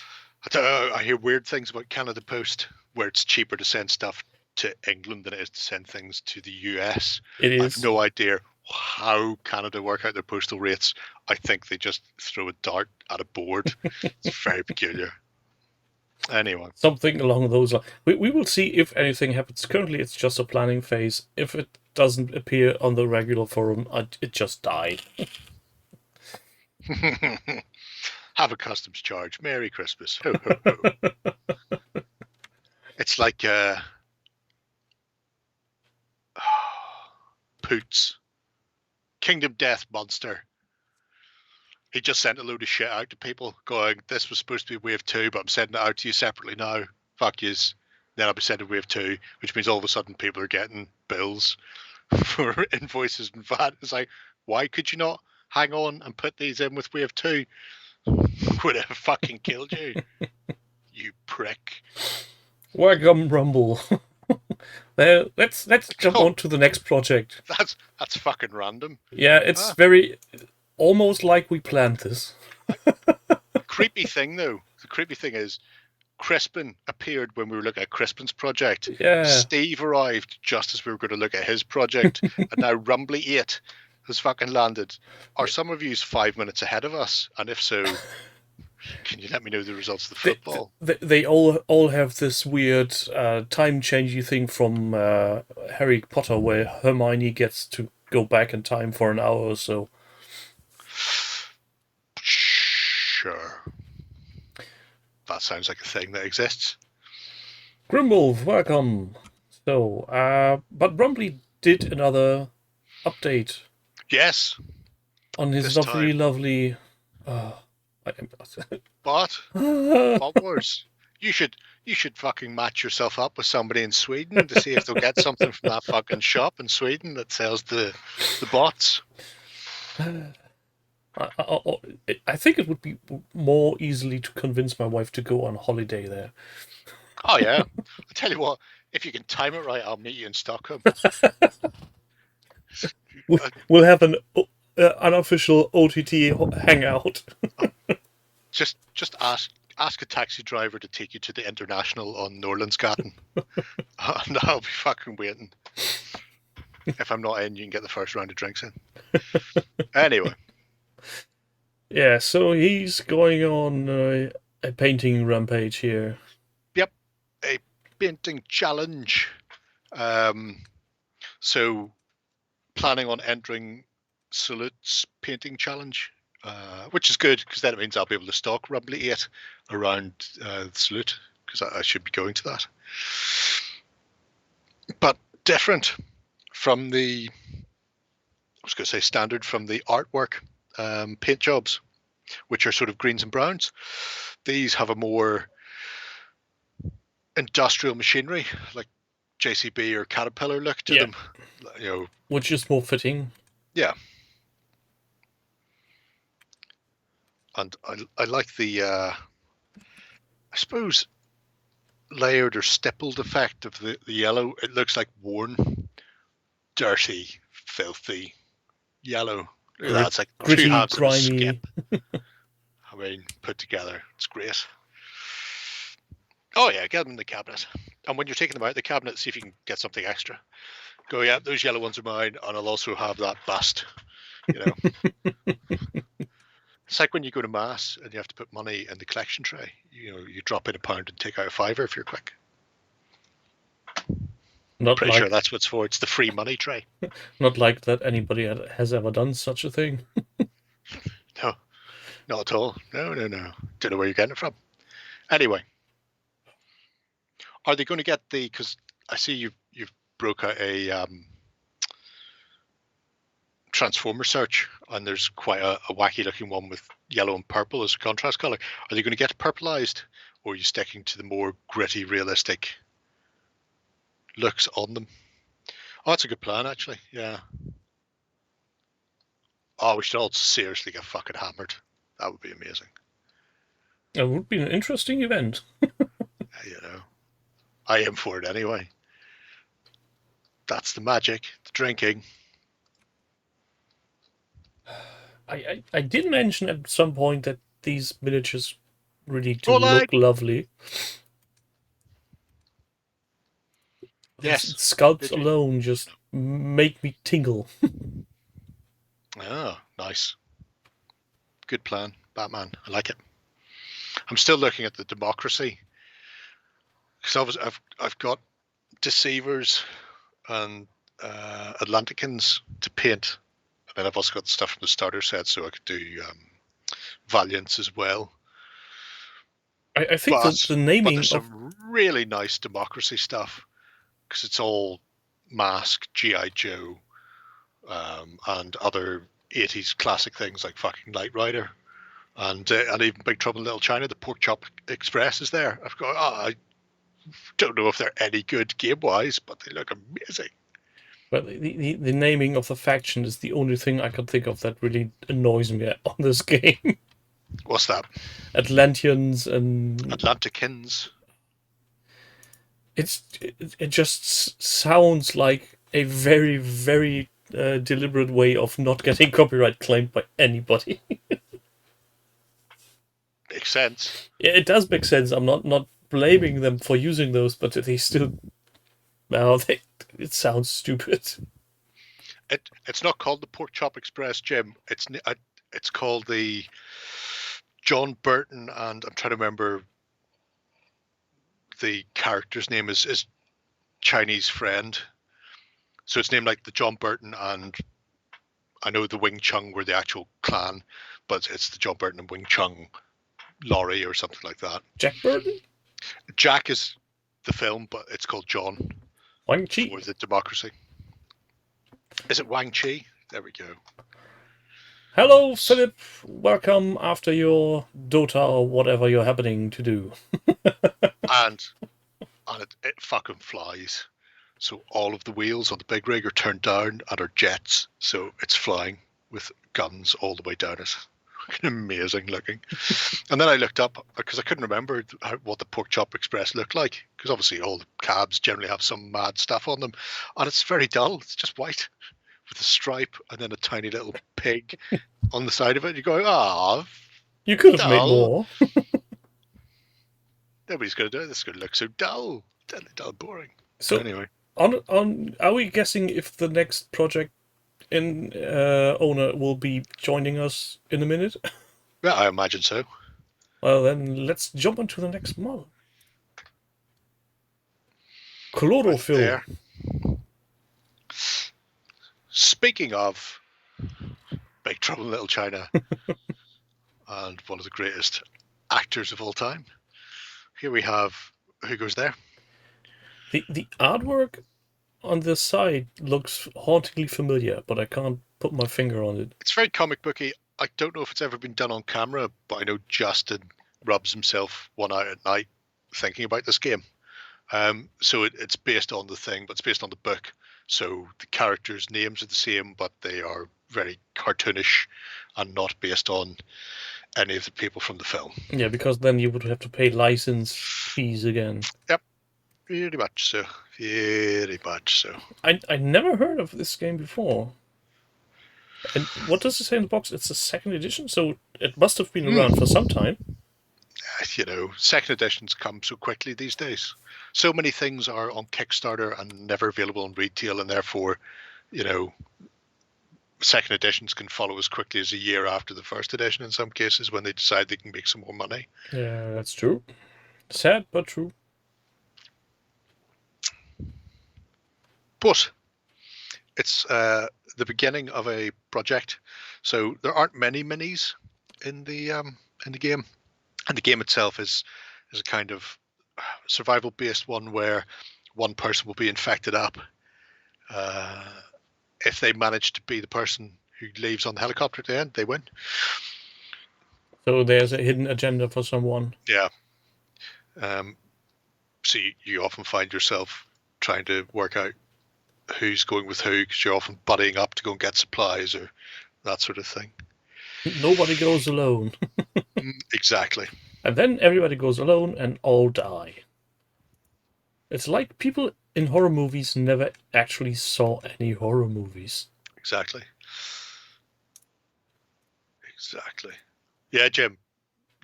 I hear weird things about Canada Post, where it's cheaper to send stuff to England than it is to send things to the US. It is. I have no idea how Canada work out their postal rates. I think they just throw a dart at a board. It's very peculiar. Anyway. Something along those lines. We will see if anything happens. Currently, it's just a planning phase. If it doesn't appear on the regular forum, it just died. Have a customs charge. Merry Christmas. Ho, ho, ho. It's like Poots. Kingdom Death Monster. He just sent a load of shit out to people going, this was supposed to be wave 2, but I'm sending it out to you separately now. Fuck yous. Then I'll be sending wave 2, which means all of a sudden people are getting bills for invoices and VAT. It's like, why could you not hang on and put these in with wave 2? Would have fucking killed you. You prick. Welcome, Rumble. There, let's jump on to the next project. That's fucking random. Yeah, it's very... almost like we planned this. Creepy thing, though. The creepy thing is, Crispin appeared when we were looking at Crispin's project. Yeah. Steve arrived just as we were going to look at his project. And now Rumbly 8 has fucking landed. Are some of you 5 minutes ahead of us? And if so, can you let me know the results of the football? They all have this weird time-changey thing from Harry Potter, where Hermione gets to go back in time for an hour or so. Sure. That sounds like a thing that exists. Grimwolf, welcome. So, but Rumbly did another update. Yes, On his This lovely. but what worse? You should fucking match yourself up with somebody in Sweden to see if they'll get something from that fucking shop in Sweden that sells the bots. I think it would be more easily to convince my wife to go on holiday there. Oh yeah, I tell you what, if you can time it right, I'll meet you in Stockholm. We'll have an unofficial OTT hangout. Just ask a taxi driver to take you to the International on Norlandsgaten. And I'll be fucking waiting. If I'm not in, you can get the first round of drinks in. Anyway. Yeah, so he's going on a painting rampage here. Yep, a painting challenge. So planning on entering Salute's painting challenge, which is good because then it means I'll be able to stalk Rumbly 8 around Salute because I should be going to that. But different from the, I was going to say standard from the artwork paint jobs, which are sort of greens and browns. These have a more industrial machinery, like JCB or Caterpillar look to them. You know, which is more fitting. Yeah. And I like the, I suppose, layered or stippled effect of the yellow. It looks like worn, dirty, filthy yellow. That's like gritty, two halves grimy. of a skip. I mean, put together. It's great. Oh yeah, get them in the cabinet. And when you're taking them out of the cabinet, see if you can get something extra. Go, yeah, those yellow ones are mine, and I'll also have that bust. You know. It's like when you go to mass and you have to put money in the collection tray. You know, you drop in £1 and take out a £5 if you're quick. Pretty sure that's what's for. It's the free money tray. Not like that anybody has ever done such a thing. No, not at all. No. Don't know where you're getting it from. Anyway, are they going to get the? Because I see you've broke out a Transformer search, and there's quite a wacky looking one with yellow and purple as a contrast color. Are they going to get purpleized, or are you sticking to the more gritty, realistic looks on them? Oh, that's a good plan, actually. Yeah. Oh, we should all seriously get fucking hammered. That would be amazing. It would be an interesting event. You know, I am for it anyway. That's the magic, the drinking. I did mention at some point that these miniatures really do look lovely. Yes. The sculpts alone just make me tingle. Oh, nice. Good plan, Batman. I like it. I'm still looking at the democracy because I've got Deceivers and Atlanticans to paint. And then I've also got the stuff from the starter set, so I could do Valiants as well. I think the naming there's some really nice democracy stuff because it's all Mask, G.I. Joe, and other 80s classic things like fucking Knight Rider, and even Big Trouble in Little China. The Pork Chop Express is there. I've got. I don't know if they're any good game wise, but they look amazing. But the naming of the faction is the only thing I can think of that really annoys me on this game. What's that? Atlanteans and Atlanticans. It just sounds like a very, very deliberate way of not getting copyright claimed by anybody. Makes sense. Yeah, it does make sense. I'm not blaming them for using those, but they still. Well, it sounds stupid. It's not called the Pork Chop Express, Jim. It's called the John Burton, and I'm trying to remember the character's name is Chinese friend. So it's named like the John Burton, and I know the Wing Chun were the actual clan, but it's the John Burton and Wing Chun lorry or something like that. Jack Burton? Jack is the film, but it's called John. Wang Chi. For the democracy. Is it Wang Chi? There we go. Hello, Philip. Welcome after your Dota or whatever you're happening to do. And it fucking flies. So all of the wheels on the big rig are turned down and are jets. So it's flying with guns all the way down it. Fucking amazing looking. And then I looked up because I couldn't remember what the Pork Chop Express looked like. Because obviously all the cabs generally have some mad stuff on them. And it's very dull. It's just white with a stripe and then a tiny little pig on the side of it. You go, ah, You could have made dull. more. Nobody's going to do it. This is going to look so dull. Dull, boring. So Anyway. Are we guessing if the next project owner will be joining us in a minute? Yeah, I imagine so. Well, then let's jump into the next model. Chlorophyll. There. Speaking of Big Trouble in Little China and one of the greatest actors of all time, here we have, who goes there? The artwork on the side looks hauntingly familiar, but I can't put my finger on it. It's very comic booky. I don't know if it's ever been done on camera, but I know Justin rubs himself one out at night thinking about this game. So it's based on the thing, but it's based on the book. So the characters' names are the same, but they are very cartoonish and not based on any of the people from the film. Yeah, because then you would have to pay license fees again. Yep, very much so. Very much so. I never heard of this game before. And what does it say in the box? It's a second edition, so it must have been around for some time. You know, second editions come so quickly these days. So many things are on Kickstarter and never available on retail, and therefore, you know, second editions can follow as quickly as a year after the first edition in some cases when they decide they can make some more money. Yeah, that's true. Sad, but true. But it's the beginning of a project, so there aren't many minis in the game, and the game itself is a kind of survival-based one where one person will be infected up. If they manage to be the person who leaves on the helicopter at the end, they win. So there's a hidden agenda for someone. Yeah. So you often find yourself trying to work out who's going with who, because you're often buddying up to go and get supplies or that sort of thing. Nobody goes alone. Exactly. And then everybody goes alone and all die. It's like people in horror movies never actually saw any horror movies. Exactly. Exactly. Yeah, Jim.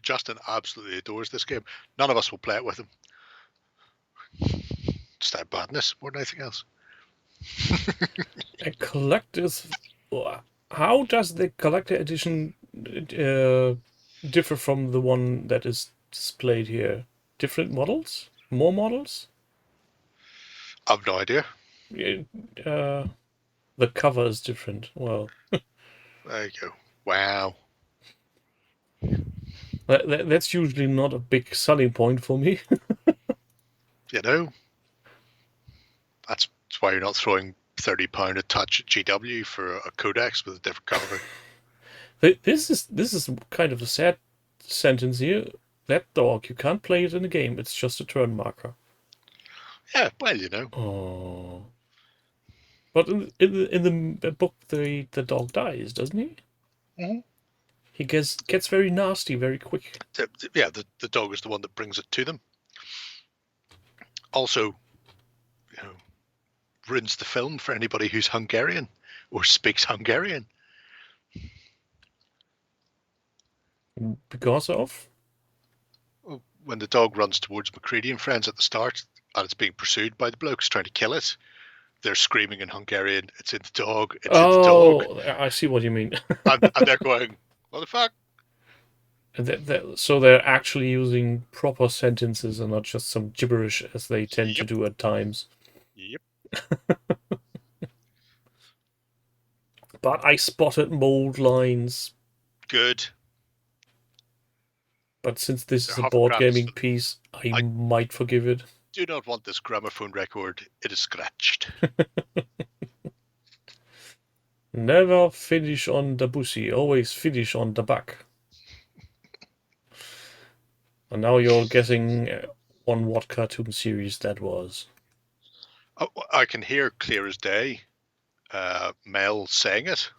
Justin absolutely adores this game. None of us will play it with him. Just that badness more than anything else. A collector's... How does the collector edition differ from the one that is displayed here? Different models? More models? I've no idea. The cover is different. Well, there you go. Wow. that's usually not a big selling point for me. You know, that's why you're not throwing £30 a touch at GW for a codex with a different cover. This is kind of a sad sentence here. That dog, you can't play it in the game. It's just a turn marker. Yeah, well, you know. Oh. But in the book, the dog dies, doesn't he? Mm-hmm. He gets very nasty very quick. The dog is the one that brings it to them. Also, you know, ruins the film for anybody who's Hungarian or speaks Hungarian. Because of? When the dog runs towards MacLeod and friends at the start, and it's being pursued by the blokes trying to kill it, they're screaming in Hungarian, "It's in the dog, it's in the dog." I see what you mean. and they're going, "What the fuck?" So they're actually using proper sentences and not just some gibberish as they tend to do at times. Yep. But I spotted mold lines. Good. But since this is They're a board hovercrafts. gaming piece, I might forgive it. Do not want this gramophone record. It is scratched. Never finish on the pussy, always finish on the back. And now you're guessing on what cartoon series that was. Oh, I can hear clear as day Mel saying it.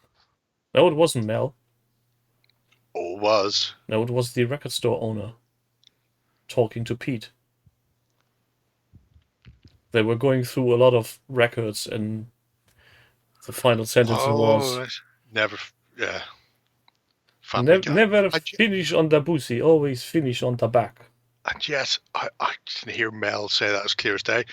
No, it wasn't Mel. Oh, it was. No, it was the record store owner talking to Pete. They were going through a lot of records, and the final sentence was... Right. Never, yeah. Family Guy. Never finish on the pussy, always finish on the back. And yes, I can hear Mel say that as clear as day.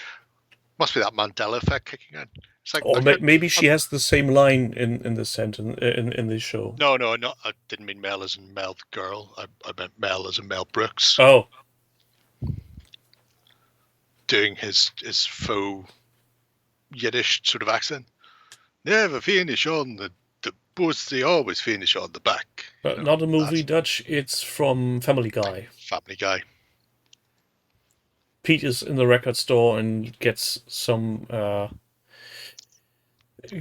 Must be that Mandela effect kicking in. It's like, Or maybe she has the same line in the sentence in this show. No, I didn't mean Mel as in Mel the girl. I meant Mel as in Mel Brooks. Oh. Doing his faux Yiddish sort of accent. Never finish on the pussy, always finish on the back. Not a movie, Dutch. It's from Family Guy. Family Guy. Pete is in the record store and gets some...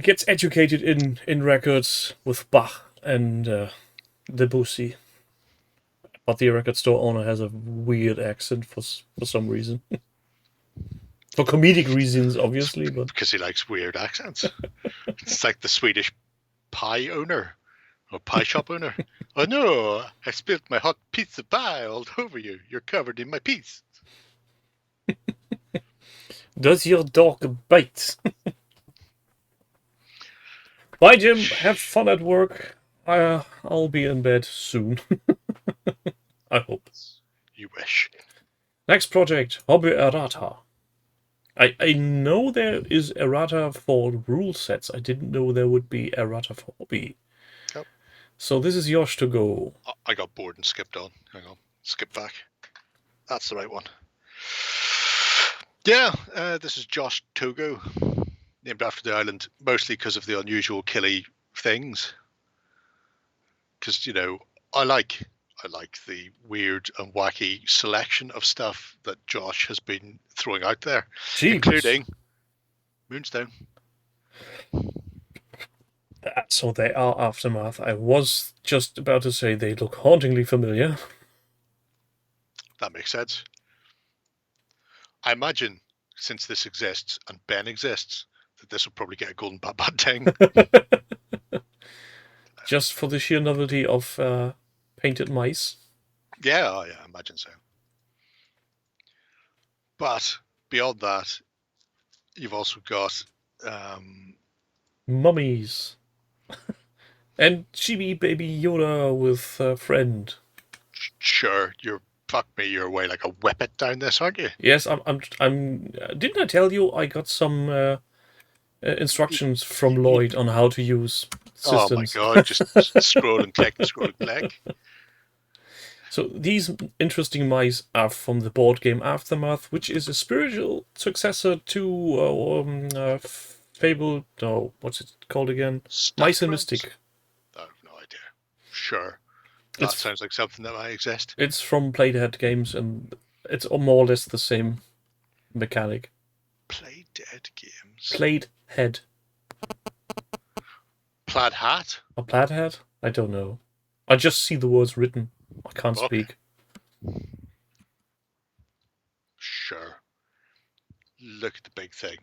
gets educated in records with Bach and Debussy. But the record store owner has a weird accent for some reason. For comedic reasons, obviously, but because he likes weird accents. It's like the Swedish pie owner or pie shop owner. Oh no, I spilled my hot pizza pie all over you. You're covered in my piece. Does your dog bite? Bye, Jim. Have fun at work. I'll be in bed soon. I hope. You wish. Next project, Hobby Errata. I know there is errata for rule sets. I didn't know there would be errata for hobby. Yep. So this is yours to go. I got bored and skipped on. Hang on. Skip back. That's the right one. Yeah, this is Josh Togo. Named after the island, mostly because of the unusual killy things. Because, I like the weird and wacky selection of stuff that Josh has been throwing out there, Jeez. including Moonstone. So they are Aftermath. I was just about to say they look hauntingly familiar. That makes sense. I imagine, since this exists and Ben exists, that this will probably get a golden bad ting. Just for the sheer novelty of painted mice. Yeah, I imagine so. But beyond that, you've also got mummies. And Chibi Baby Yoda with a friend. Sure, you're way like a whippet down this, aren't you? Yes, I'm. Didn't I tell you I got some instructions from Lloyd on how to use systems? Oh my god! Just scroll and click, scroll and click. So these interesting mice are from the board game Aftermath, which is a spiritual successor to Fable. No, what's it called again? Mice and Mystic. I have no idea. Sure. That sounds like something that might exist. It's from Playdead Games, and it's more or less the same mechanic. Playdead Games. Playdead. Plaid Hat? A plaid hat? I don't know. I just see the words written. I can't speak. Sure. Look at the big thing.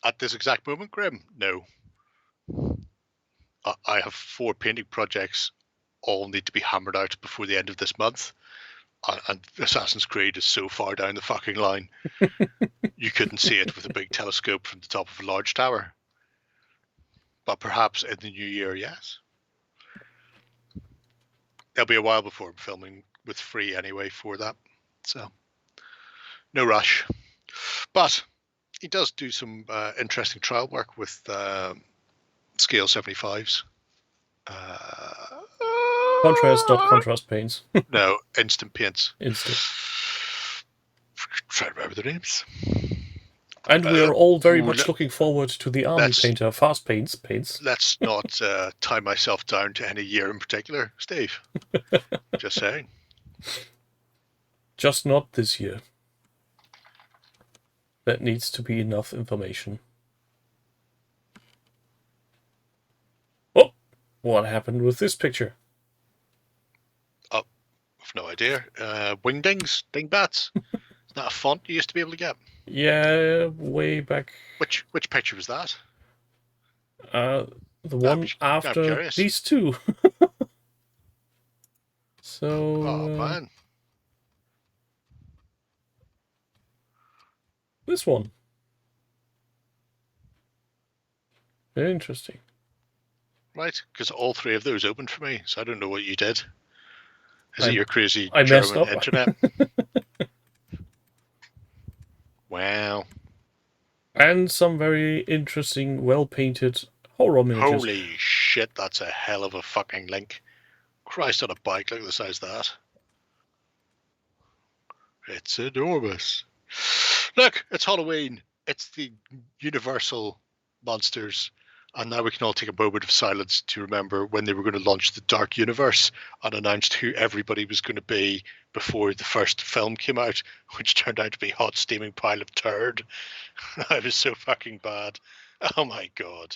At this exact moment, Grim? No. I have 4 painting projects, all need to be hammered out before the end of this month. And Assassin's Creed is so far down the fucking line. You couldn't see it with a big telescope from the top of a large tower. But perhaps in the new year, yes. It'll be a while before I'm filming with free anyway for that. So, no rush. But he does do some interesting trial work with scale 75s. Contrast, not contrast paints. No, instant paints. Instant. Try to remember the names. And we're all very much looking forward to the Army Painter Fast Paints. Let's not tie myself down to any year in particular, Steve. Just saying. Just not this year. That needs to be enough information. What happened with this picture? Oh, I've no idea. Wingdings, dingbats. Is that a font you used to be able to get? Yeah, way back. Which picture was that? The one I'm after curious. these two. So. Oh man. This one. Very interesting. Right, because all three of those opened for me, so I don't know what you did. Is it I- your crazy I messed German up. internet? Wow. And some very interesting, well-painted horror miniatures. Holy shit, that's a hell of a fucking link. Christ on a bike, look at the size of that. It's enormous. Look, it's Halloween. It's the Universal monsters. And now we can all take a moment of silence to remember when they were going to launch the Dark Universe and announced who everybody was going to be before the first film came out, which turned out to be Hot Steaming Pile of Turd. That was so fucking bad. Oh my god.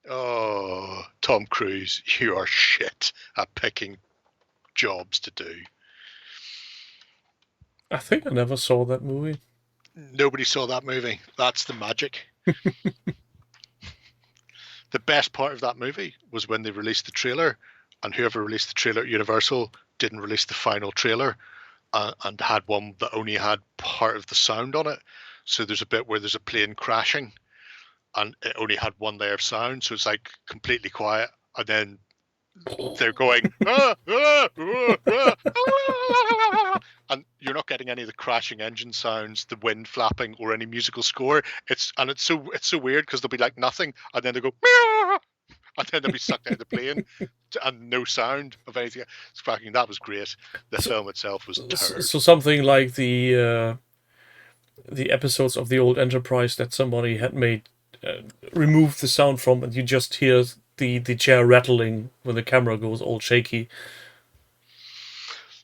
Oh, Tom Cruise, you are shit at picking jobs to do. I think I never saw that movie. Nobody saw that movie. That's the magic. The best part of that movie was when they released the trailer, and whoever released the trailer at Universal didn't release the final trailer, and had one that only had part of the sound on it. So there's a bit where there's a plane crashing, and it only had one layer of sound, so it's like completely quiet, and then they're going and you're not getting any of the crashing engine sounds, the wind flapping, or any musical score. It's so weird because they'll be like nothing, and then they go and then they'll be sucked out of the plane, and no sound of anything. It's fucking, that was great. The film itself was terrible. So something like the episodes of the old Enterprise that somebody had made, removed the sound from, and you just hear the chair rattling when the camera goes all shaky.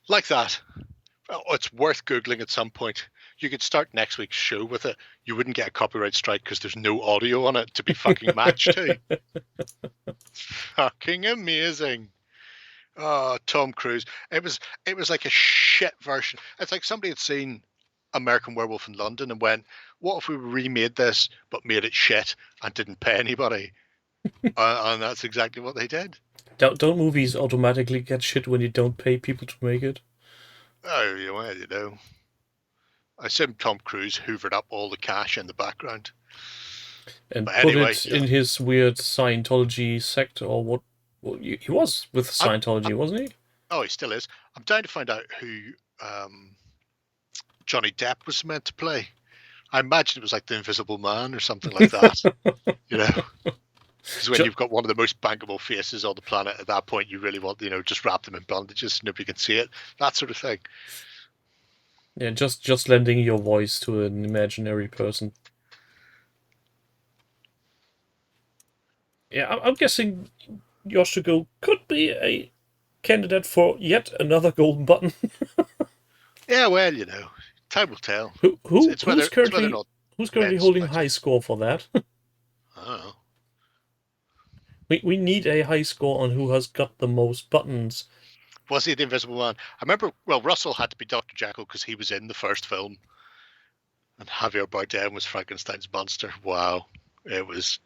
Like that. Oh, it's worth Googling at some point. You could start next week's show with it. You wouldn't get a copyright strike because there's no audio on it to be fucking matched to. Fucking amazing. Oh, Tom Cruise. It was like a shit version. It's like somebody had seen American Werewolf in London and went, what if we remade this but made it shit and didn't pay anybody? And that's exactly what they did. Don't movies automatically get shit when you don't pay people to make it? Oh, you know. I assume Tom Cruise hoovered up all the cash in the background. And But put anyway, it yeah. in his weird Scientology sect, or what? Well, he was with Scientology, wasn't he? Oh, he still is. I'm down to find out who Johnny Depp was meant to play. I imagine it was like the Invisible Man or something like that. You know? Because when you've got one of the most bankable faces on the planet, at that point you really want, just wrap them in bandages, nobody can see it. That sort of thing. Yeah, just lending your voice to an imaginary person. Yeah, I'm guessing Yoshiko could be a candidate for yet another golden button. Yeah, well, time will tell. Who's currently Ben's holding budget. high score for that? I don't know. We need a high score on who has got the most buttons. Was he the Invisible Man? I remember, well, Russell had to be Dr. Jekyll because he was in the first film. And Javier Bardem was Frankenstein's monster. Wow. It was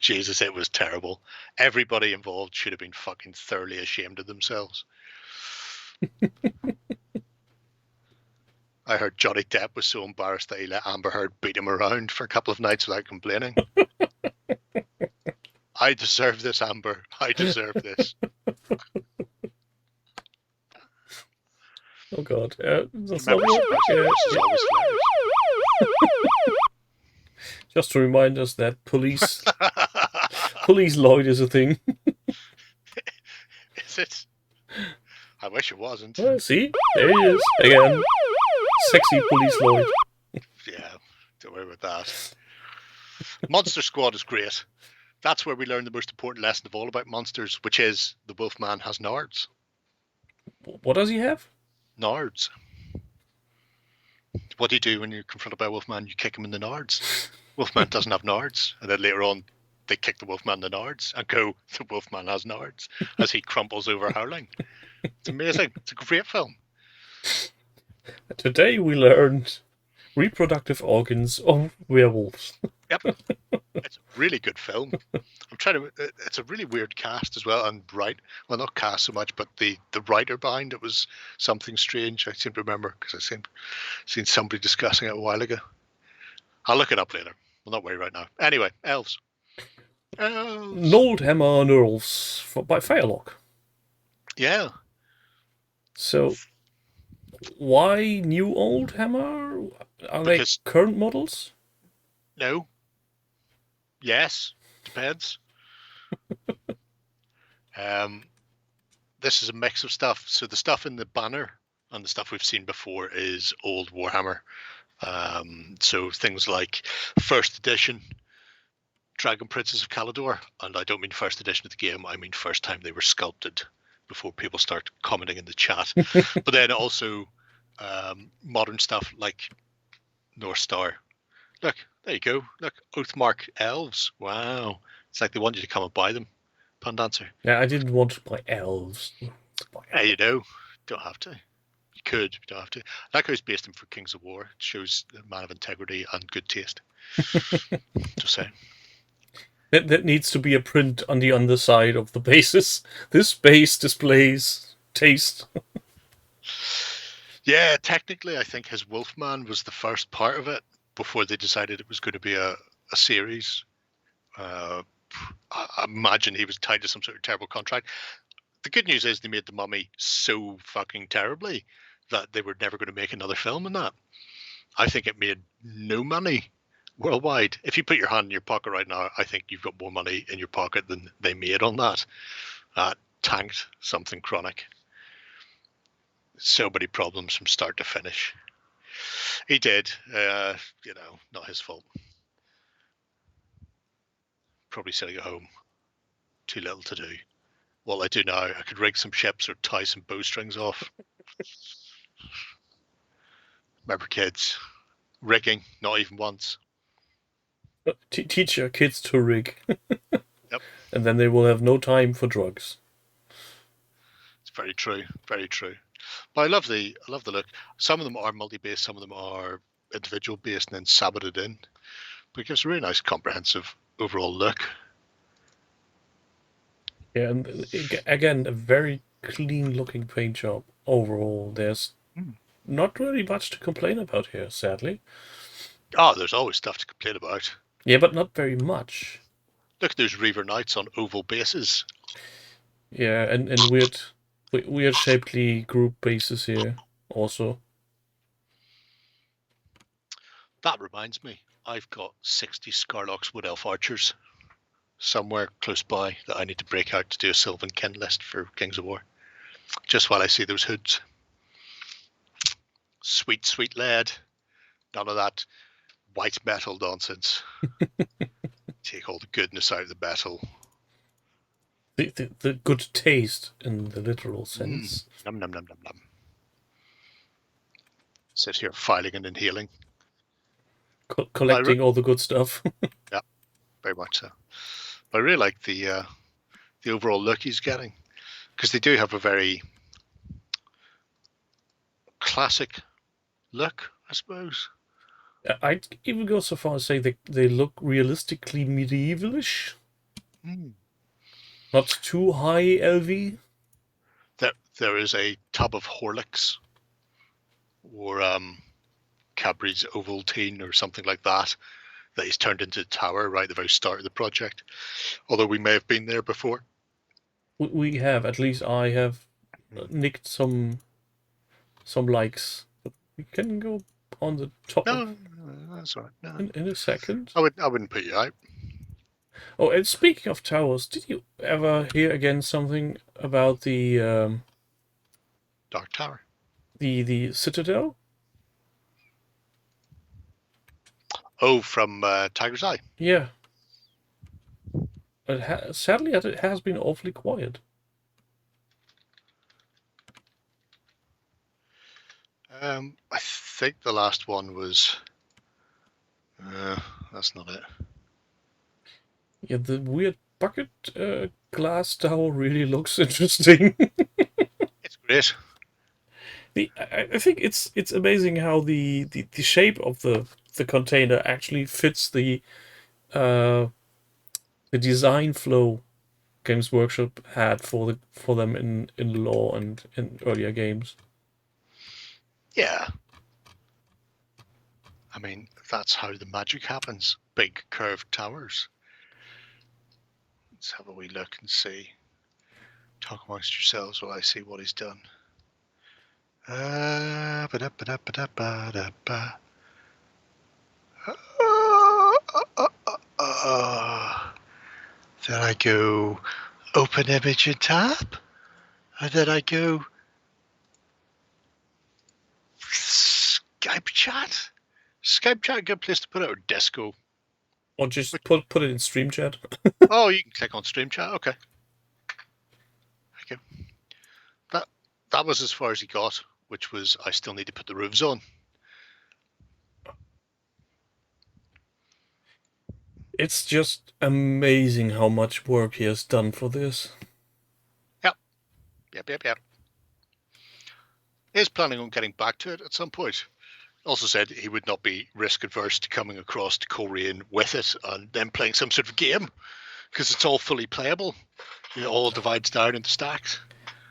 terrible. Everybody involved should have been fucking thoroughly ashamed of themselves. I heard Johnny Depp was so embarrassed that he let Amber Heard beat him around for a couple of nights without complaining. I deserve this, Amber. I deserve this. Oh god. That's Remember, not this is always hilarious. Just to remind us that police Lloyd is a thing. Is it? I wish it wasn't. See? There he is. Again. Sexy police Lloyd. Yeah, don't worry about that. Monster Squad is great. That's where we learn the most important lesson of all about monsters, which is the Wolfman has nards. What does he have? Nards. What do you do when you're confronted by a Wolfman? You kick him in the nards. Wolfman doesn't have nards. And then later on, they kick the Wolfman the nards and go, the Wolfman has nards, as he crumples over howling. It's amazing. It's a great film. Today we learned reproductive organs of werewolves. Yep. It's a really good film. It's a really weird cast as well, and well, not cast so much, but the writer behind it was something strange. I seem to remember because I seen somebody discussing it a while ago. I'll look it up later. Well, not worry right now. Anyway, elves. Noldhammer and Earls by Firelock. Yeah. So, why new old hammer? Are they current models? No. Yes. Depends. This is a mix of stuff. So the stuff in the banner and the stuff we've seen before is old Warhammer. So things like first edition Dragon Princes of Calidor, and I don't mean first edition of the game, I mean first time they were sculpted, before people start commenting in the chat. But then also modern stuff like North Star. Look, there you go. Look, Oathmark elves. Wow. It's like they want you to come and buy them, Pandancer. Yeah, I didn't want to buy elves. Hey, you know, don't have to. You could, but you don't have to. That guy's based in for Kings of War. It shows a man of integrity and good taste. Just saying. That needs to be a print on the underside of the bases. This base displays taste. Yeah, technically, I think his Wolfman was the first part of it before they decided it was going to be a series. I imagine he was tied to some sort of terrible contract. The good news is they made The Mummy so fucking terribly that they were never going to make another film in that. I think it made no money worldwide. If you put your hand in your pocket right now, I think you've got more money in your pocket than they made on that. Tanked something chronic. So many problems from start to finish. He did, not his fault. Probably sitting at home, too little to do. What I do now, I could rig some ships or tie some bowstrings off. Remember, kids, rigging, not even once. Teach your kids to rig. Yep. And then they will have no time for drugs. It's very true, very true. But I love the look. Some of them are multi-based, some of them are individual based and then sabbated in. But it gives a really nice comprehensive overall look. Yeah, and again, a very clean looking paint job overall. There's not really much to complain about here, sadly. Oh, there's always stuff to complain about. Yeah, but not very much. Look, there's Reaver Knights on oval bases. Yeah, and weird shapely group bases here also. That reminds me, I've got 60 Scarlock's Wood Elf Archers somewhere close by that I need to break out to do a Sylvan Kin list for Kings of War. Just while I see those hoods. Sweet, sweet lead. None of that white metal nonsense. Take all the goodness out of the metal. The good taste in the literal sense. Num num num num num. Sit here filing and inhaling. Collecting all the good stuff. Yeah, very much so. I really like the overall look he's getting, because they do have a very classic look, I suppose. I'd even go so far as say they look realistically medievalish. Not too high LV. There is a tub of Horlicks or Cadbury's Ovaltine or something like that he's turned into a tower right at the very start of the project. Although we may have been there before. We have, at least I have nicked some likes. But we can go on the top. No, that's all right. No. In a second. I wouldn't put you out. Oh, and speaking of towers, did you ever hear again something about the Dark Tower? The Citadel? Oh, from Tiger's Eye? Yeah. Sadly, it has been awfully quiet. I think the last one was... that's not it. Yeah, the weird bucket glass tower really looks interesting. It's great. I think it's amazing how the shape of the container actually fits uh, the design flow Games Workshop had for them in Law and in earlier games. Yeah. I mean, that's how the magic happens. Big curved towers. Let's have a wee look and see. Talk amongst yourselves while I see what he's done. Ba-da-ba-da-ba-da-ba-da-ba. Then I go open image and tab. And then I go Skype chat. Skype chat, a good place to put it, or Disco. Or just put it in stream chat. Oh, you can click on stream chat. Okay. Okay. That was as far as he got, which was I still need to put the roofs on. It's just amazing how much work he has done for this. Yep. He's planning on getting back to it at some point. Also said he would not be risk adverse to coming across to Korean with it and then playing some sort of game because it's all fully playable. It all divides down into stacks.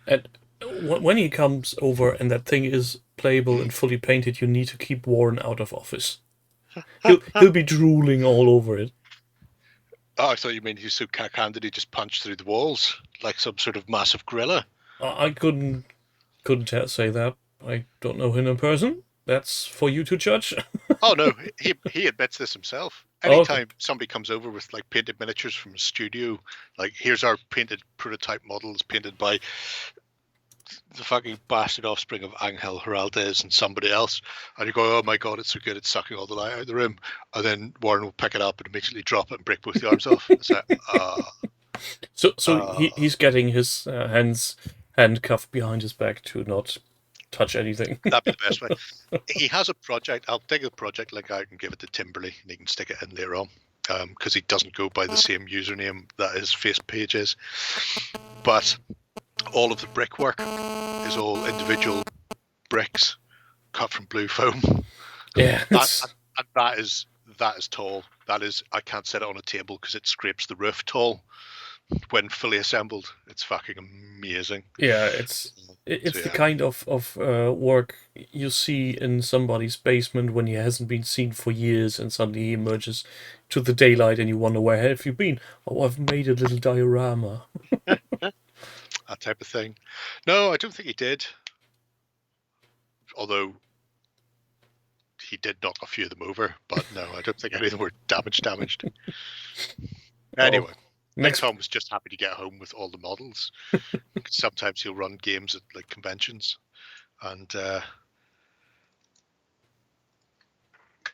And when he comes over and that thing is playable and fully painted, you need to keep Warren out of office. He'll be drooling all over it. Oh, I thought you meant he's so cack-handed he just punched through the walls like some sort of massive gorilla. I couldn't say that. I don't know him in person. That's for you to judge. Oh no, he admits this himself. Okay. Anytime somebody comes over with like painted miniatures from a studio, like here's our painted prototype models painted by the fucking bastard offspring of Angel Heraldez and somebody else, and you go, oh my god, it's so good, it's sucking all the light out of the room, and then Warren will pick it up and immediately drop it and break both the arms off. It's like, he's getting his hands handcuffed behind his back to not touch anything. That'd be the best way. He has a project. I'll take the project link out and give it to Timberly, and he can stick it in later on, because he doesn't go by the same username that his face page is. But all of the brickwork is all individual bricks cut from blue foam. Yeah, that is tall. That is, I can't set it on a table because it scrapes the roof tall. When fully assembled, it's fucking amazing. Yeah, it's the kind of work you see in somebody's basement when he hasn't been seen for years, and suddenly he emerges to the daylight, and you wonder, where have you been? Oh, I've made a little diorama. That type of thing. No, I don't think he did. Although he did knock a few of them over, but no, I don't think any of them were damaged. Anyway. Next Tom was just happy to get home with all the models. Sometimes he'll run games at like conventions and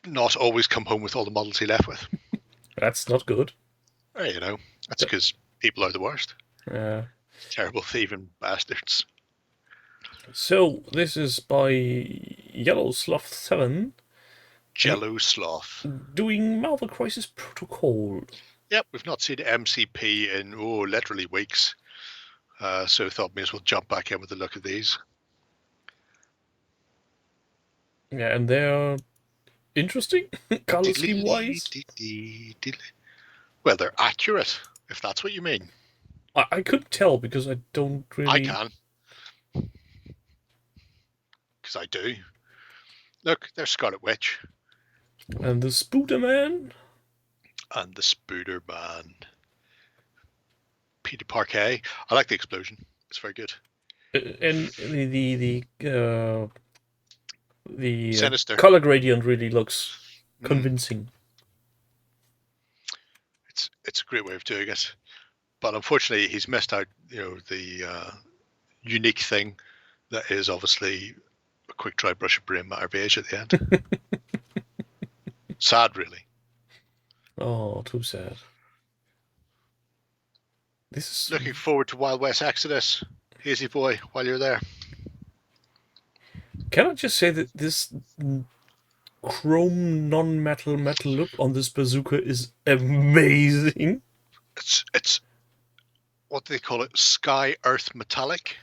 not always come home with all the models he left with. That's not good. You know, that's because people are the worst. Yeah. Terrible thieving bastards. So this is by Yellow Sloth 7. Jello Sloth. Doing Marvel Crisis Protocol. Yep, we've not seen MCP in, literally weeks. So I thought may as well jump back in with a look at these. Yeah, and they're interesting, color scheme-wise. Well, they're accurate, if that's what you mean. I couldn't tell because I don't really... I can. Because I do. Look, there's Scarlet Witch. And the Spooderman. And the Spooderman. Peter Parquet. I like the explosion. It's very good. And the Sinister. Color gradient really looks convincing. It's a great way of doing it. But unfortunately, he's missed out, the unique thing that is obviously a quick dry brush of brain matter beige at the end. Sad, really. Oh, too sad. This is looking forward to Wild West Exodus, Hazy Boy, while you're there. Can I just say that this chrome non-metal look on this bazooka is amazing? It's what do they call it? Sky Earth Metallic.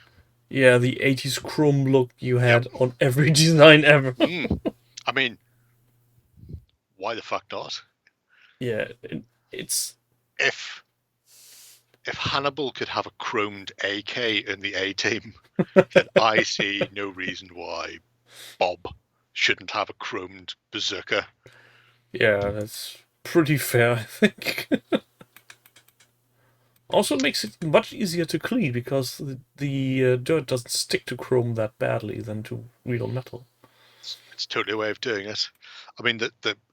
Yeah, the 80s chrome look you had on every design ever. I mean, why the fuck not? Yeah, it's... If Hannibal could have a chromed AK in the A team, then I see no reason why Bob shouldn't have a chromed Berserker. Yeah, that's pretty fair, I think. Also makes it much easier to clean, because the dirt doesn't stick to chrome that badly than to real metal. It's totally a way of doing it. I mean,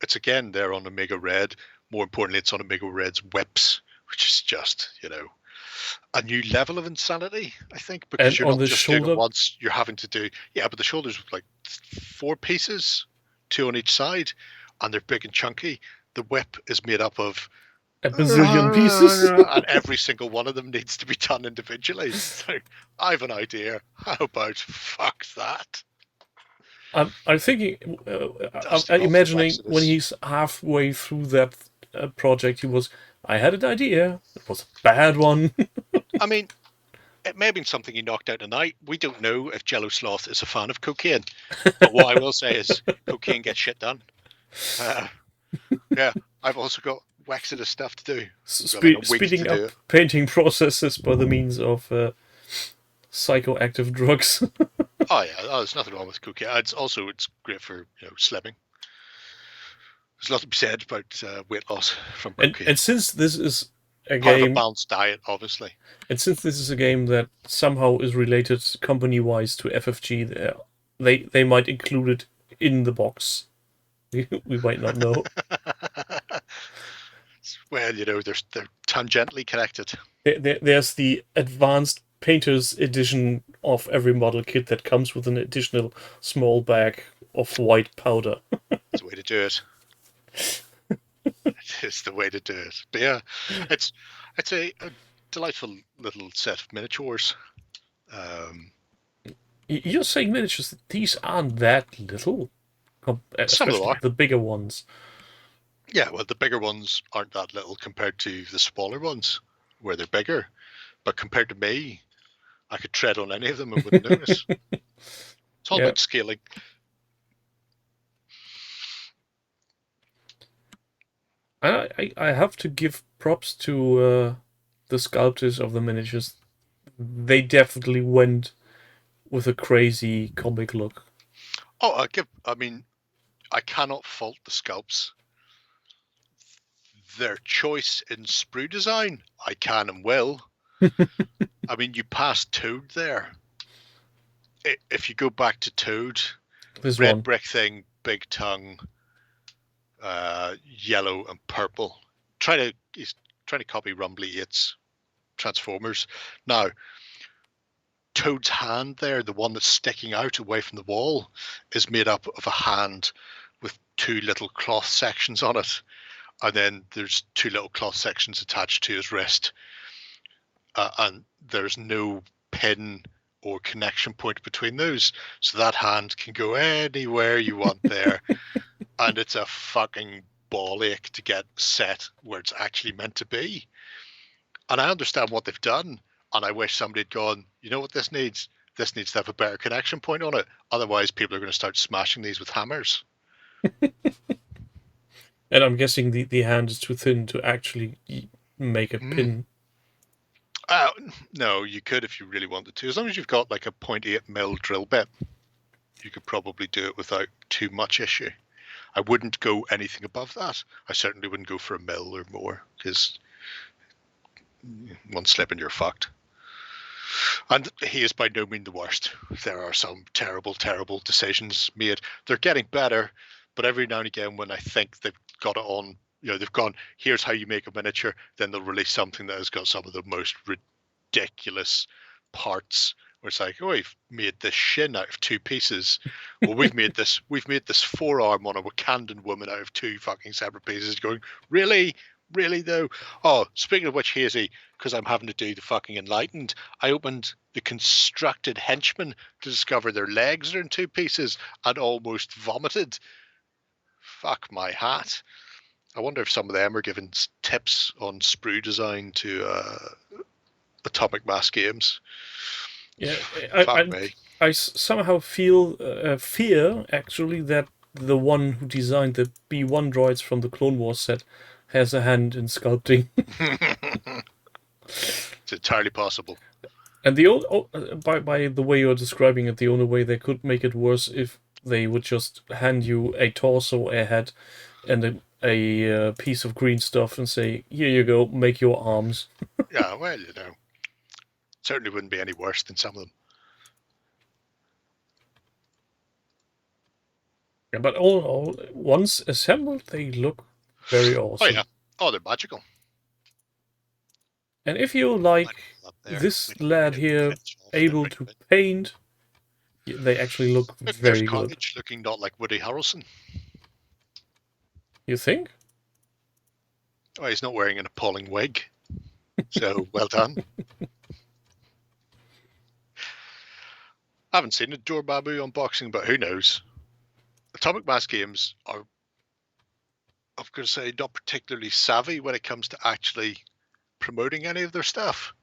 it's again there on Omega Red. More importantly, it's on Omega Red's whips, which is just, a new level of insanity, I think, because And you're on not the just shoulder, doing it once, you're having to do, but the shoulders like 4 pieces, 2 on each side, and they're big and chunky. The whip is made up of a bazillion pieces. and every single one of them needs to be done individually. So I have an idea. How about fuck that? I'm thinking, I'm imagining when he's halfway through that project, I had an idea. It was a bad one. I mean, it may have been something he knocked out tonight. We don't know if Jello Sloth is a fan of cocaine. But what I will say is cocaine gets shit done. Yeah, I've also got Wexeter stuff to do. Speeding up painting processes by the means of psychoactive drugs. Oh yeah, there's nothing wrong with cocaine. It's great for slimming. There's a lot to be said about weight loss from cocaine. And since this is a part game, of a balanced diet, obviously. And since this is a game that somehow is related company-wise to FFG, they might include it in the box. We might not know. Well, they're tangentially connected. There's the advanced painter's edition of every model kit that comes with an additional small bag of white powder. It's the way to do it. It's the way to do it. But yeah, it's a delightful little set of miniatures. You're saying miniatures? These aren't that little. Some of them are. The bigger ones. Yeah, well, the bigger ones aren't that little compared to the smaller ones, where they're bigger. But compared to me, I could tread on any of them and wouldn't notice. It's all about scaling. I have to give props to the sculptors of the miniatures. They definitely went with a crazy comic look. Oh, I cannot fault the sculpts. Their choice in sprue design, I can and will. I mean, you passed Toad there. If you go back to Toad, red brick thing, big tongue, yellow and purple. He's trying to copy Rumbly 8's Transformers. Now, Toad's hand there, the one that's sticking out away from the wall, is made up of a hand with 2 little cloth sections on it. And then there's 2 little cloth sections attached to his wrist. And there's no pin or connection point between those. So that hand can go anywhere you want there. And it's a fucking ball ache to get set where it's actually meant to be. And I understand what they've done. And I wish somebody had gone, you know what this needs? This needs to have a better connection point on it. Otherwise, people are going to start smashing these with hammers. And I'm guessing the hand is too thin to actually make a pin. No, you could if you really wanted to. As long as you've got like a 0.8mm drill bit, you could probably do it without too much issue. I wouldn't go anything above that. I certainly wouldn't go for 1 mil or more, because one slip and you're fucked. And he is by no means the worst. There are some terrible, terrible decisions made. They're getting better, but every now and again when I think they've got it on, they've gone, here's how you make a miniature, then they'll release something that has got some of the most ridiculous parts, where it's like, oh, we've made this shin out of 2 pieces. Well, we've made this forearm on a Wakandan woman out of 2 fucking separate pieces. Going, really? Really though? Oh, speaking of which, Hazy, because I'm having to do the fucking Enlightened, I opened the Constructed Henchmen to discover their legs are in 2 pieces and almost vomited. Fuck my hat. I wonder if some of them are giving tips on sprue design to Atomic Mass Games. Yeah, Fuck me. I somehow feel fear actually that the one who designed the B1 droids from the Clone Wars set has a hand in sculpting. It's entirely possible. And by the way you're describing it, the only way they could make it worse if they would just hand you a torso, a head, and a piece of green stuff and say, "Here you go, make your arms." Yeah, well, you know, certainly wouldn't be any worse than some of them. Yeah, but all in all, once assembled, they look very awesome. Oh yeah, oh they're magical. And if you like this lad here able to paint, they actually look very good. Cottage looking not like Woody Harrelson. You think? Oh, he's not wearing an appalling wig. So well done. I haven't seen a Dormammu unboxing, but who knows? Atomic Mass Games are, I'm going to say, not particularly savvy when it comes to actually promoting any of their stuff.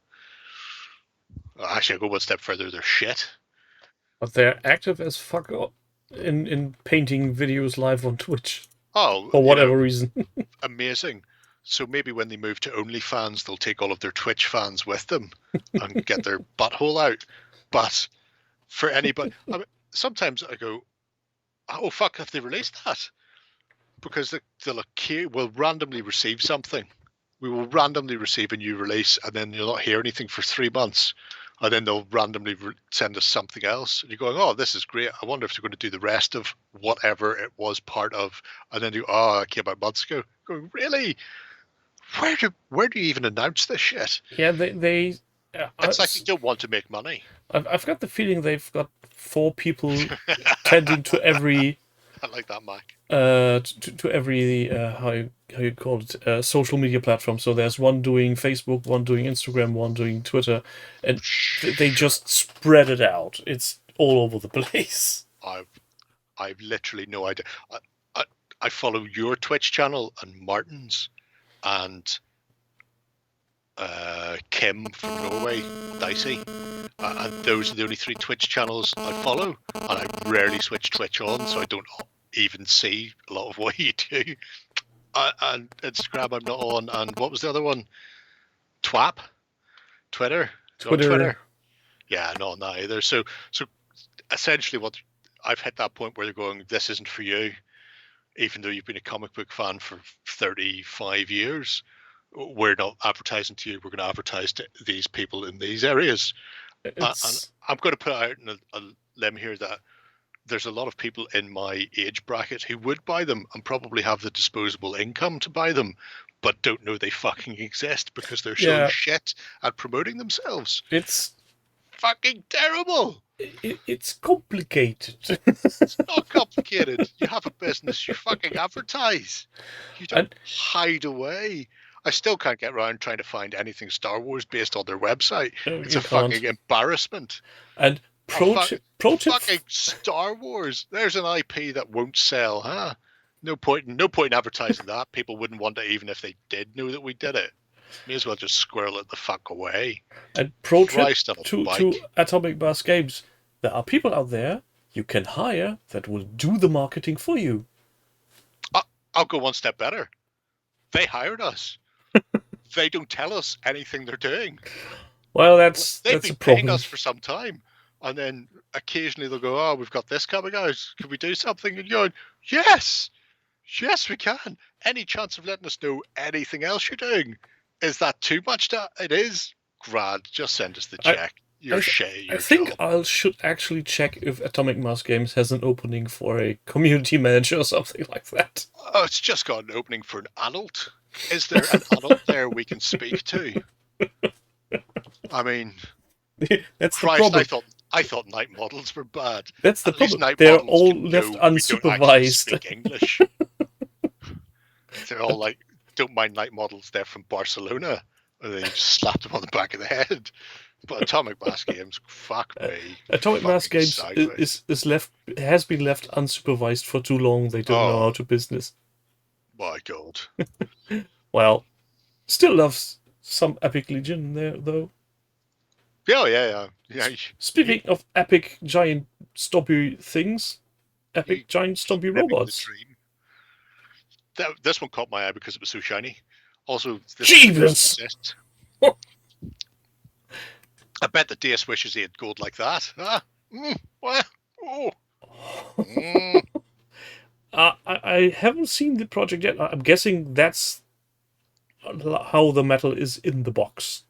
Actually, I'll go one step further. They're shit. But they're active as fuck in painting videos live on Twitch. Oh, for whatever reason. Amazing. So maybe when they move to OnlyFans, they'll take all of their Twitch fans with them and get their butthole out. But for anybody, I mean, sometimes I go, oh fuck, have they released that? Because we'll randomly receive something. We will randomly receive a new release, and then you'll not hear anything for 3 months, and then they'll randomly send us something else. And you're going, oh, this is great. I wonder if they're going to do the rest of whatever it was part of, and then it came out months ago. Going, really? Where do you even announce this shit? Yeah, they it's like they don't want to make money. I've got the feeling they've got 4 people tending to every. I like that, Mac. To every how you call it, social media platform. So there's one doing Facebook, one doing Instagram, one doing Twitter, and they just spread it out. It's all over the place. I've literally no idea. I follow your Twitch channel and Martin's and Kim from Norway, Dicey, and those are the only 3 Twitch channels I follow, and I rarely switch Twitch on, so I don't even see a lot of what you do. And Instagram I'm not on, and what was the other one? Twitter. Yeah, not on that either. So essentially, what I've hit that point where they're going, this isn't for you, even though you've been a comic book fan for 35 years. We're not advertising to you. We're going to advertise to these people in these areas. And I'm going to put out a limb here that there's a lot of people in my age bracket who would buy them and probably have the disposable income to buy them, but don't know they fucking exist because they're so shit at promoting themselves. It's fucking terrible. It's complicated. It's not complicated. You have a business, you fucking advertise. You don't hide away. I still can't get around trying to find anything Star Wars based on their website. It's a fucking embarrassment. And pro tip. Fucking Star Wars. There's an IP that won't sell, huh? No point in advertising that. People wouldn't want it even if they did know that we did it. May as well just squirrel it the fuck away. And pro tip to Atomic Mass Games. There are people out there you can hire that will do the marketing for you. I'll go one step better. They hired us. They don't tell us anything they're doing. Well, that's They've a been problem. paying us for some time. And then occasionally they'll go, oh, we've got this coming out. Can we do something? And you're going, yes, we can. Any chance of letting us know anything else you're doing? Is that too much? It is. Grand. Just send us the check. I think I should actually check if Atomic Mass Games has an opening for a community manager or something like that. Oh, it's just got an opening for an adult. Is there an adult there we can speak to? I mean, that's Christ, the problem. I thought night models were bad. That's the problem. They're all left unsupervised. Speak English. They're all like, don't mind night models. They're from Barcelona. And then you just slap them on the back of the head. But Atomic Mass Games, fuck me. Atomic Mass Games has been left unsupervised for too long. They don't know how to business. My God. Well, still loves some Epic Legion there, though. Yeah, yeah. Speaking of epic giant stompy things, epic giant stompy living the robots. dream. This one caught my eye because it was so shiny. Also, this Jeebus! exists. I bet the DS wishes he had gold like that. What? Oh. I haven't seen the project yet. I'm guessing that's how the metal is in the box.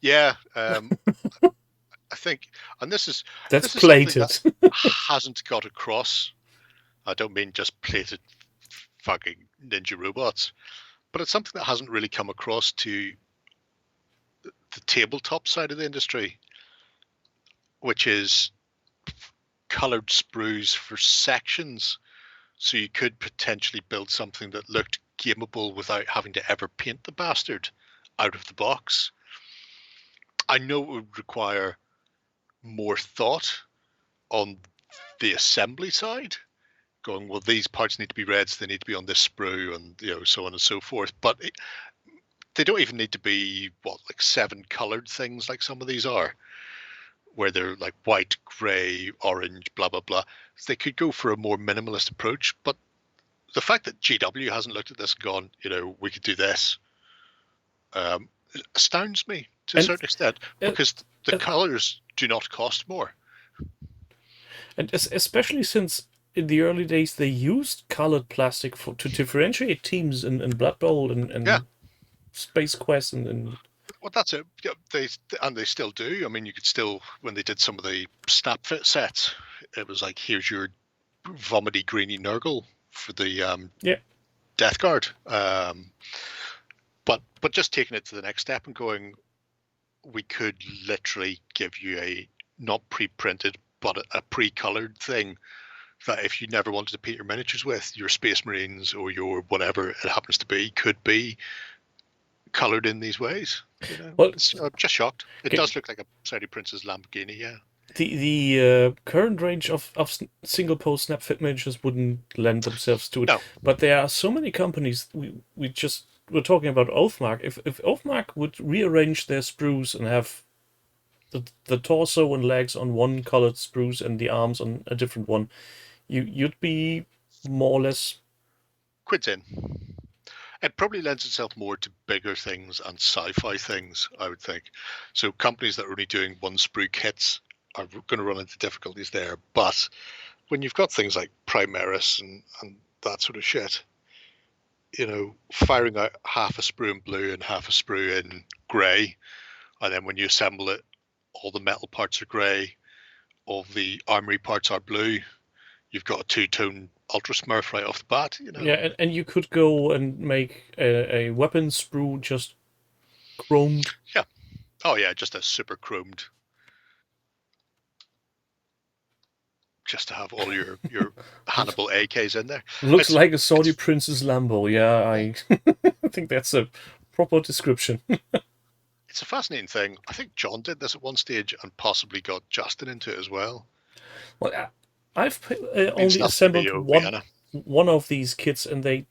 Yeah, I think, and this is plated. something that hasn't got across. I don't mean just plated fucking ninja robots, but it's something that hasn't really come across to the tabletop side of the industry, which is colored sprues for sections. So you could potentially build something that looked gameable without having to ever paint the bastard out of the box. I know it would require more thought on the assembly side, going, well, these parts need to be red, so they need to be on this sprue, and so on and so forth. But they don't even need to be like 7 colored things like some of these are, where they're like white, gray, orange, blah blah blah. So they could go for a more minimalist approach. But the fact that GW hasn't looked at this and gone, we could do this, astounds me to a certain extent, because the colors do not cost more. And especially since in the early days they used colored plastic to differentiate teams in Blood Bowl and Space Quest and well, that's it. Yeah, they still do. I mean, you could still, when they did some of the snap fit sets, it was like, here's your vomity greeny Nurgle for the Death Guard. But just taking it to the next step and going, we could literally give you a not pre-printed but a pre-colored thing that if you never wanted to paint your miniatures with, your Space Marines or your whatever it happens to be could be colored in these ways. Well, I'm just shocked. It does look like a Saudi Prince's Lamborghini, yeah. The current range of single pose snap fit miniatures wouldn't lend themselves to it. No. But there are so many companies. We're talking about Oathmark. If Oathmark would rearrange their sprues and have the torso and legs on one colored sprues and the arms on a different one, you'd be more or less quid's in. It probably lends itself more to bigger things and sci-fi things, I would think. So companies that are only doing one sprue kits are going to run into difficulties there. But when you've got things like Primaris and that sort of shit, firing out half a sprue in blue and half a sprue in grey, and then when you assemble it, all the metal parts are grey, all the armory parts are blue, you've got a two-tone Ultra Smurf right off the bat. Yeah, and you could go and make a weapon sprue just chromed. Yeah. Oh yeah, just a super chromed. Just to have all your Hannibal AKs in there. Looks like a Saudi Prince's Lambo. Yeah, I think that's a proper description. It's a fascinating thing. I think John did this at one stage and possibly got Justin into it as well. Well, I've only assembled one of these kits, and they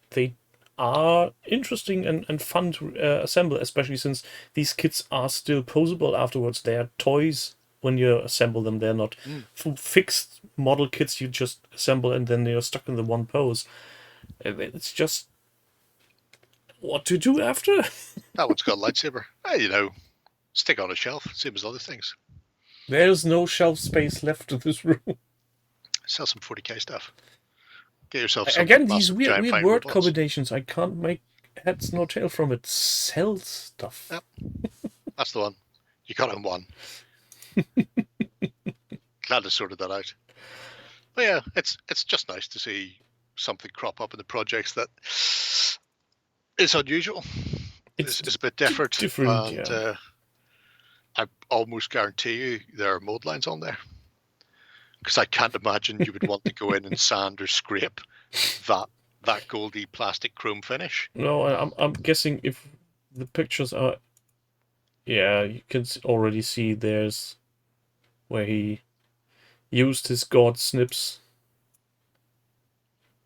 are interesting and fun to assemble, especially since these kits are still posable afterwards. They are toys when you assemble them. They're not fixed model kits you just assemble and then they're stuck in the one pose. It's just what to do after. That one's got a lightsaber. Hey, stick on a shelf, same as other things. There's no shelf space left in this room. Sell some 40k stuff. Get yourself some. Again, these weird word combinations. I can't make heads nor tail from it. Sell stuff. Yep. That's the one. You got him one. Glad I sorted that out. But yeah, it's just nice to see something crop up in the projects that is unusual. It's a bit different. And I almost guarantee you there are mold lines on there. Because I can't imagine you would want to go in and sand or scrape that goldy plastic chrome finish. No, I'm guessing if the pictures are, you can already see there's where he used his god snips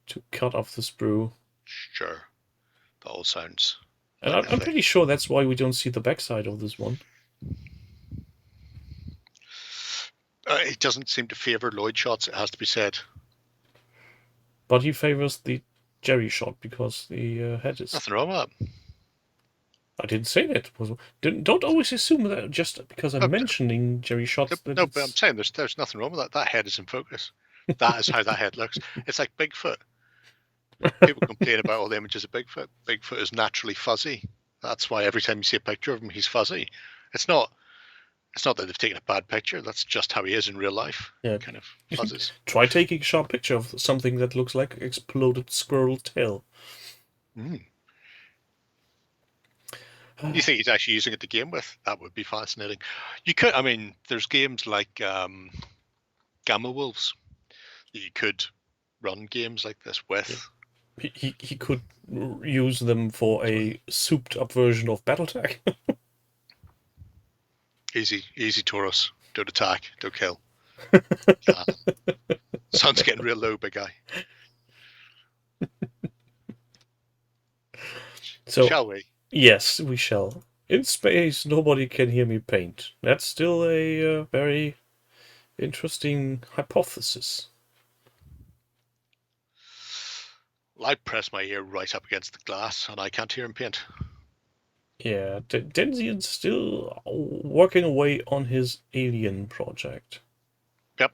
to cut off the sprue. Sure. That all sounds. And like I'm pretty sure that's why we don't see the backside of this one. It doesn't seem to favour Lloyd shots, it has to be said. But he favors the Jerry shot because the head is... Nothing wrong with that. I didn't say that. Don't always assume that just because I'm mentioning Jerry shots. That No, but I'm saying there's nothing wrong with that. That head is in focus. That is how that head looks. It's like Bigfoot. People complain about all the images of Bigfoot. Bigfoot is naturally fuzzy. That's why every time you see a picture of him, he's fuzzy. It's not that they've taken a bad picture. That's just how he is in real life. Yeah. Kind of fuzzes. Try taking a sharp picture of something that looks like exploded squirrel tail. You think he's actually using it to game with? That would be fascinating. You could, I mean, there's games like Gamma Wolves that you could run games like this with. He could use them for a souped-up version of BattleTech. Easy, Tauros. Don't attack, don't kill. Sun's getting real low, big guy. So, shall we? Yes, we shall. In space, nobody can hear me paint. That's still a very interesting hypothesis. Well, I press my ear right up against the glass and I can't hear him paint. Yeah, Denzian's still working away on his alien project. Yep.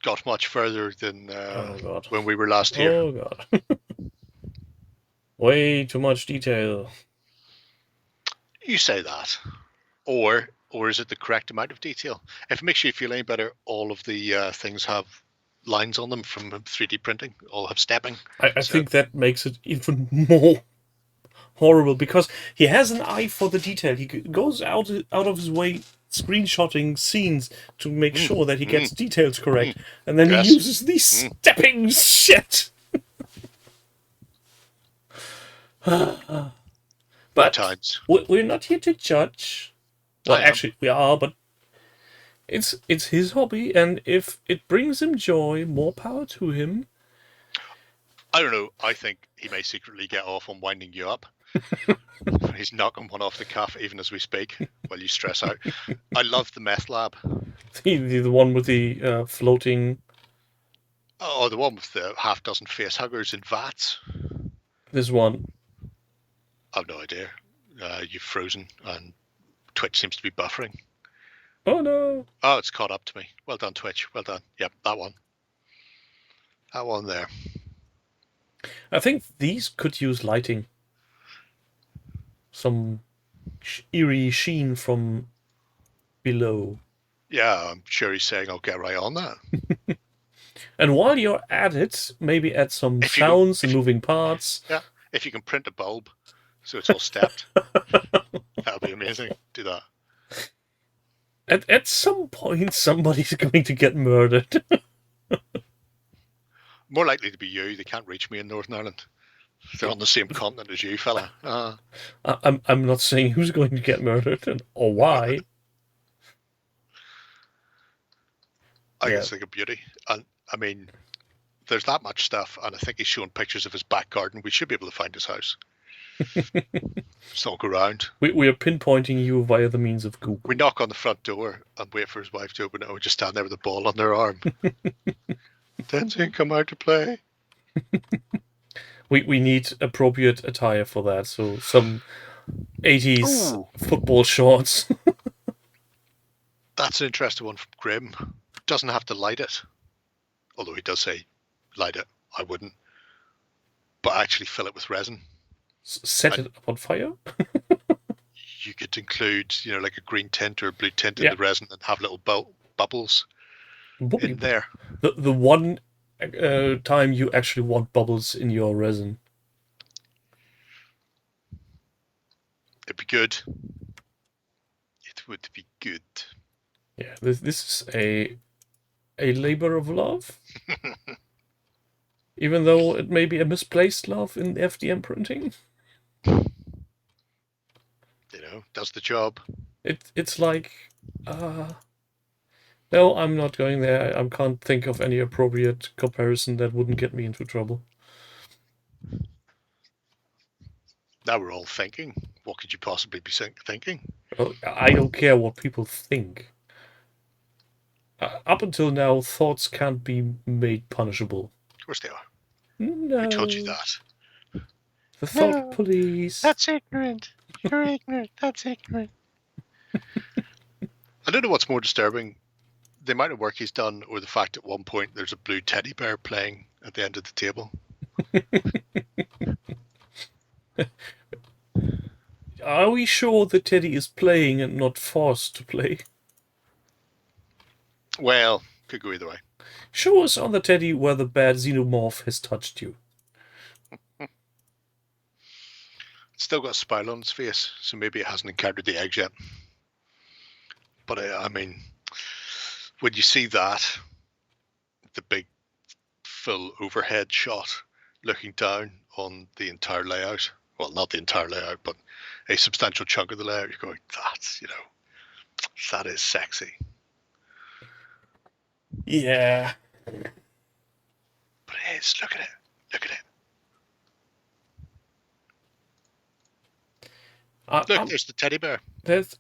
Got much further than when we were last here. Oh, God. Way too much detail. You say that. Or is it the correct amount of detail? If it makes you feel any better, all of the things have lines on them from 3D printing, all have stepping. I think that makes it even more horrible, because he has an eye for the detail. He goes out of his way screenshotting scenes to make sure that he gets details correct, and then he uses these stepping shit. But times. We're not here to judge. Well, actually, we are, but it's his hobby, and if it brings him joy, more power to him. I don't know. I think he may secretly get off on winding you up. He's knocking one off the cuff even as we speak while you stress out. I love the meth lab. The one with the floating... Oh, the one with the half dozen face huggers in vats. This one. I've no idea. You've frozen and Twitch seems to be buffering. Oh no. Oh, it's caught up to me. Well done, Twitch. Well done. Yep, that one. That one there. I think these could use lighting. Some eerie sheen from below. Yeah, I'm sure he's saying I'll get right on that. And while you're at it, maybe add some sounds and moving parts. Yeah, if you can print a bulb so it's all stepped, that'll be amazing. Do that. At some point, somebody's going to get murdered. More likely to be you. They can't reach me in Northern Ireland. They're on the same continent as you, fella. I'm not saying who's going to get murdered or why. I just think of beauty. And I mean, there's that much stuff, and I think he's showing pictures of his back garden. We should be able to find his house. Stalk around. We are pinpointing you via the means of Google. We knock on the front door and wait for his wife to open it, and we just stand there with a ball on their arm. Tenzin, come out to play. We need appropriate attire for that, so some 80s football shorts. That's an interesting one from Grim. Doesn't have to light it. Although he does say, light it. I wouldn't. But actually fill it with resin. Set it up on fire? You could include, like a green tint or a blue tint in the resin and have little bubbles in there. The one time you actually want bubbles in your resin. It'd be good. It would be good. Yeah, this is a labor of love. Even though it may be a misplaced love in FDM printing. Does the job. It's like, no, I'm not going there. I can't think of any appropriate comparison that wouldn't get me into trouble. Now we're all thinking, what could you possibly be thinking? Well, I don't care what people think. Up until now, thoughts can't be made punishable. Of course they are. No. Who told you that? The thought police. That's ignorant. You're ignorant. That's ignorant. I don't know what's more disturbing, the amount of work he's done, or the fact at one point there's a blue teddy bear playing at the end of the table. Are we sure the teddy is playing and not forced to play? Well, could go either way. Show us on the teddy where the bad xenomorph has touched you. It's still got a smile on its face, so maybe it hasn't encountered the eggs yet. But I mean, when you see that, the big full overhead shot looking down on the entire layout, well, not the entire layout, but a substantial chunk of the layout, you're going, that's, that is sexy. Yeah. But it is, look at it. Look at it. Look, there's the teddy bear.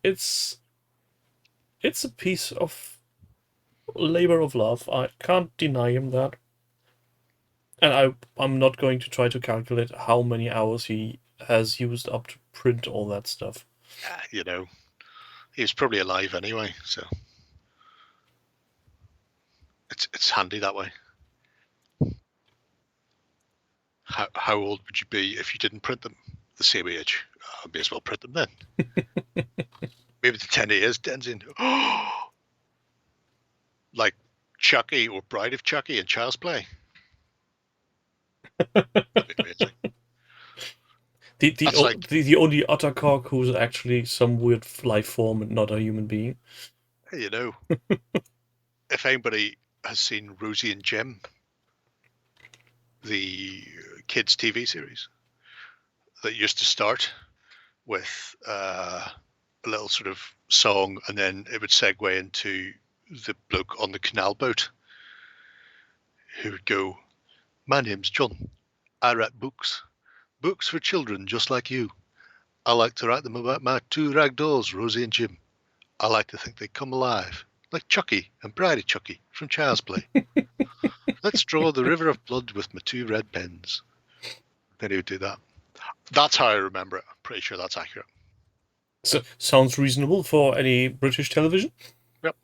It's a piece of labor of love. I can't deny him that. And I'm not going to try to calculate how many hours he has used up to print all that stuff. Yeah, he was probably alive anyway, so it's handy that way. How old would you be if you didn't print them? The same age. I may as well print them then. Maybe the 10 years, Denzin. Like Chucky or Bride of Chucky in Child's Play. That'd be amazing. The only Ottercock who's actually some weird life form and not a human being. If anybody has seen Rosie and Jim, the kids' TV series that used to start with a little sort of song, and then it would segue into the bloke on the canal boat who would go, "My name's John. I write books for children just like you. I like to write them about my two rag dolls, Rosie and Jim. I like to think they come alive, like Chucky and Bride of Chucky from Child's Play. Let's draw the river of blood with my two red pens." Then he would do that. That's how I remember it. I'm pretty sure that's accurate. So, sounds reasonable for any British television. Yep.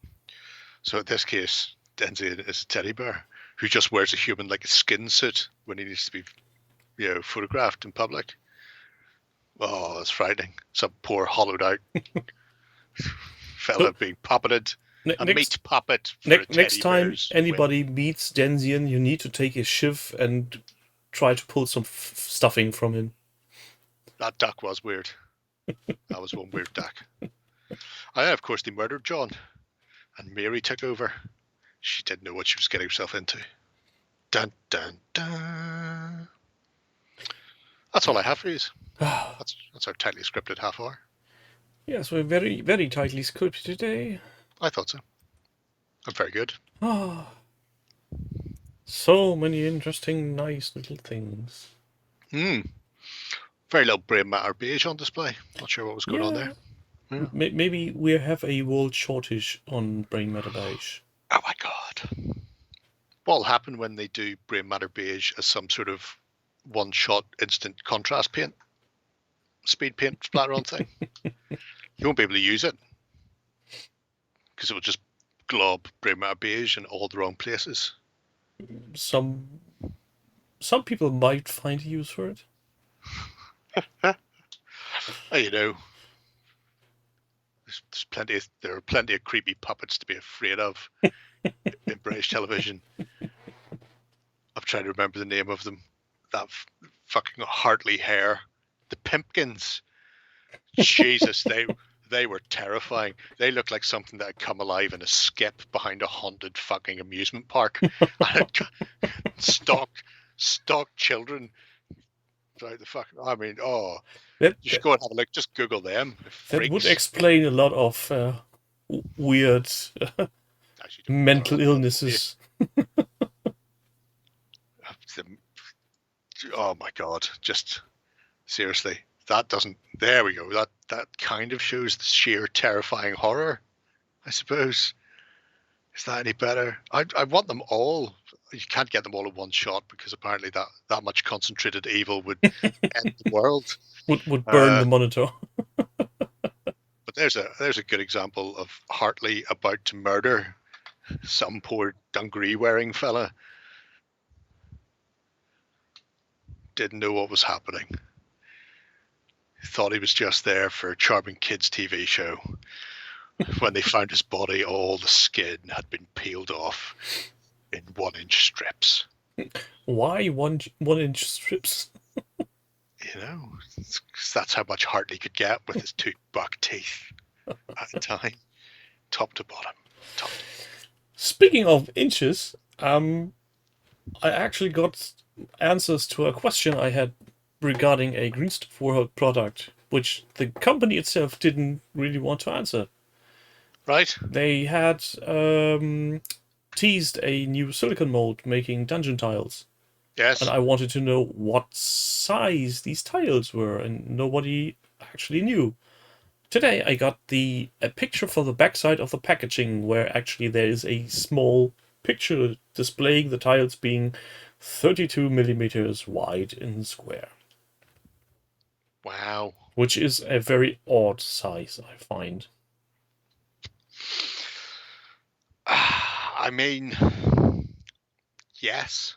So in this case, Denzin is a teddy bear who just wears a human like a skin suit when he needs to be, photographed in public. Oh, that's frightening. Some poor hollowed out fella being puppeted. Meat puppet. Next time anybody meets Denzin, you need to take his shiv and try to pull some stuffing from him. That duck was weird. That was one weird duck. Of course, they murdered John, and Mary took over. She didn't know what she was getting herself into. Dun dun dun. That's all I have for you. That's our tightly scripted half hour. Yes, we're very, very tightly scripted today. I thought so. I'm very good. So many interesting, nice little things. Very little brain matter beige on display. Not sure what was going on there. Yeah. Maybe we have a world shortage on brain matter beige. Oh my god. What will happen when they do brain matter beige as some sort of one-shot instant contrast paint? Speed paint splatter on thing? You won't be able to use it. Because it will just glob brain matter beige in all the wrong places. Some people might find a use for it. There's there are plenty of creepy puppets to be afraid of in British television. I'm trying to remember the name of them. That fucking Hartley hair, the Pimpkins. Jesus, they were terrifying. They looked like something that had come alive in a skip behind a haunted fucking amusement park. Stalked children. Right, you should go and have a look. Just Google them. That would explain a lot of weird mental illnesses. Oh my God! Just seriously, that doesn't. There we go. That kind of shows the sheer terrifying horror, I suppose. Is that any better? I want them all. You can't get them all in one shot because apparently that much concentrated evil would end the world. Would burn the monitor. But there's a good example of Hartley about to murder some poor dungaree wearing fella. Didn't know what was happening. Thought he was just there for a charming kids TV show. When they found his body, all the skin had been peeled off in 1-inch strips. Why 1-inch strips? You know, that's how much Hartley could get with his 2 buck teeth at a time. Top to bottom. Top to bottom. Speaking of inches, I actually got answers to a question I had regarding a green stuff world product, which the company itself didn't really want to answer. Right. They had teased a new silicon mold making dungeon tiles. Yes. And I wanted to know what size these tiles were, and nobody actually knew. Today I got a picture for the backside of the packaging, where actually there is a small picture displaying the tiles being 32 millimeters wide and square. Wow. Which is a very odd size, I find. I mean, yes.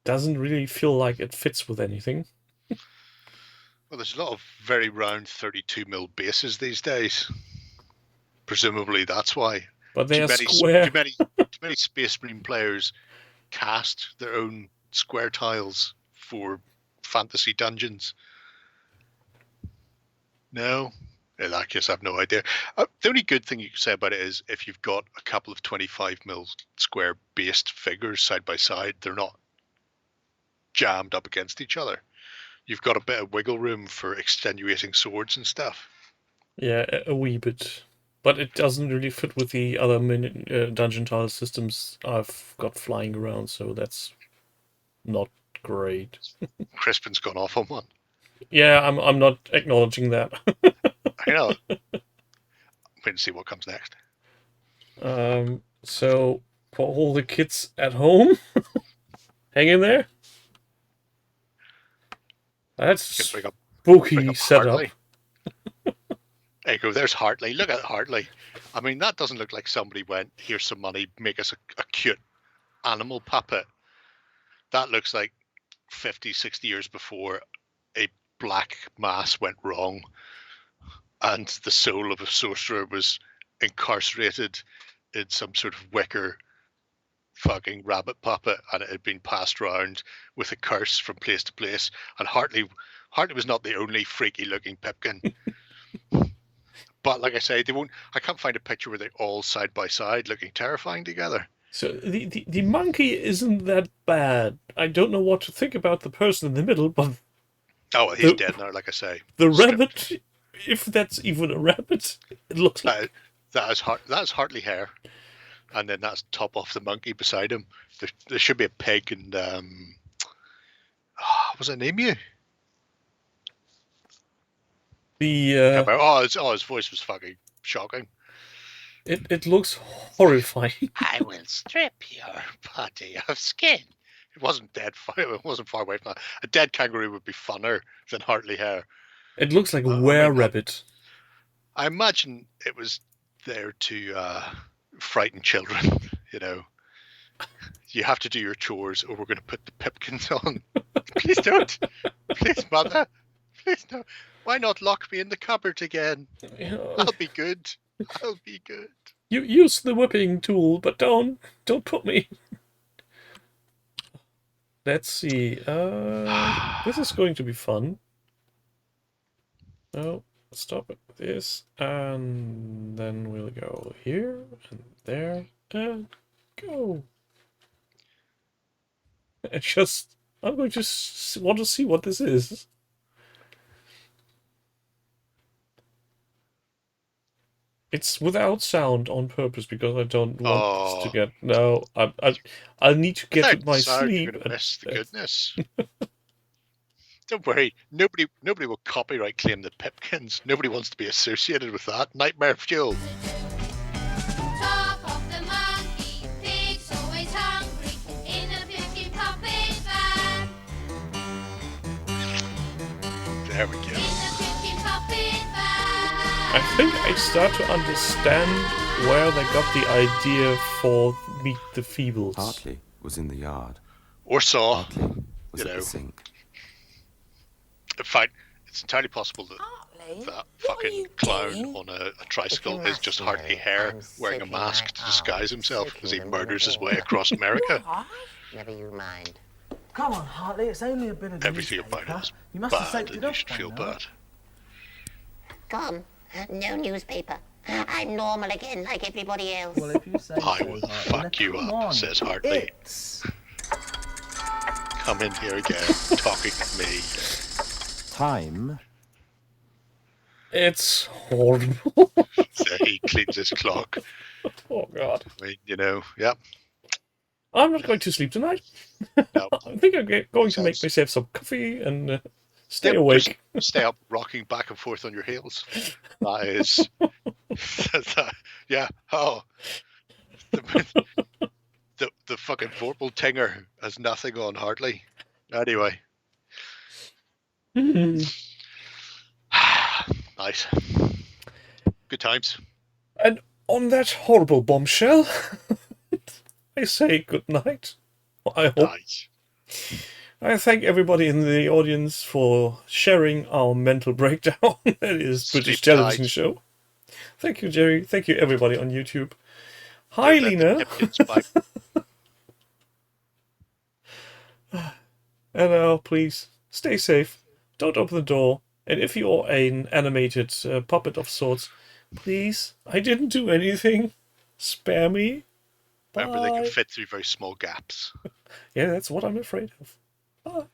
Doesn't really feel like it fits with anything. Well, there's a lot of very round 32mm bases these days. Presumably that's why. But they are square. Too many Space Marine players cast their own square tiles for fantasy dungeons. No? In that case, I have no idea. The only good thing you can say about it is if you've got a couple of 25mm square based figures side by side, they're not jammed up against each other. You've got a bit of wiggle room for extenuating swords and stuff. Yeah, a wee bit. But it doesn't really fit with the other dungeon tile systems I've got flying around, so that's not great. Crispin's gone off on one. Yeah, I'm not acknowledging that. I know. Wait and see what comes next. So, for all the kids at home, hang in there. That's spooky setup. There you go, there's Hartley. Look at Hartley. I mean, that doesn't look like somebody went, here's some money, make us a cute animal puppet. That looks like 50, 60 years before a black mass went wrong and the soul of a sorcerer was incarcerated in some sort of wicker fucking rabbit puppet, and it had been passed around with a curse from place to place. And Hartley was not the only freaky looking pipkin. But like I say, I can't find a picture where they're all side by side looking terrifying together. So the monkey isn't that bad. I don't know what to think about the person in the middle, but well, he's dead now, like I say. The rabbit, if that's even a rabbit, it looks like that's Hartley hair. And then that's top off the monkey beside him. There should be a pig and was it an emu? His voice was fucking shocking. It looks horrifying. I will strip your body of skin. It wasn't dead. It wasn't far away from that. A dead kangaroo would be funner than Hartley hair. It looks like a were-rabbit. I imagine it was there to frighten children. You know, you have to do your chores, or we're going to put the pipkins on. Please don't. Please, mother. Please no. Why not lock me in the cupboard again? I'll be good. I'll be good. You use the whipping tool, but don't put me. Let's see. This is going to be fun. No, stop it with this, and then we'll go here and there and go. I'm going to want to see what this is. It's without sound on purpose because I don't want to Oh, get... No, I'll need to get without with my sound, you're sleep. going to miss the That's- goodness. Don't worry, nobody will copyright claim the Pipkins. Nobody wants to be associated with that. Nightmare fuel. Top of the monkey, pig's always hungry in a puking puppet van. There we In go. a puking puppet van. I think I start to understand where they got the idea for Meet the Feebles. Hartley was in the yard. Or Saw. Hartley was You at know. the sink. In fact, it's entirely possible that Hartley, that what are fucking you clown doing? on a tricycle If you is just must Hartley know, Hare I'm wearing a soaking mask my to disguise arms, himself soaking as he them in murders his the way across America. What? Never you mind. Come on, Hartley, it's only a bit of Everything about newspaper. it is You must have bad, soaked and it you up should by feel now. bad. Come, no newspaper. I'm normal again, like everybody else. Well, if you say I so, will Hartley, fuck then you come up, on. says Hartley. It's... Come in here again, talking to me. Time. It's horrible. So he cleans his clock. Oh, God. I mean, you know, yeah. I'm not going to sleep tonight. No. I think I'm going to make Sounds- myself some coffee and stay Yep, awake. just stay up, rocking back and forth on your heels. That is, yeah. Oh, the fucking Vorpal Tinger has nothing on Hartley. Anyway, nice, good times. And on that horrible bombshell, I say good night. I hope. Nice. I thank everybody in the audience for sharing our mental breakdown. That is British Sleep television tight. show. Thank you, Jerry. Thank you, everybody on YouTube. Hi, Don't let the Lena. Pipkins bite. And now, please, stay safe. Don't open the door. And if you're an animated puppet of sorts, please, I didn't do anything. Spare me. Remember, they can Bye. fit through very small gaps. Yeah, that's what I'm afraid of. Bye.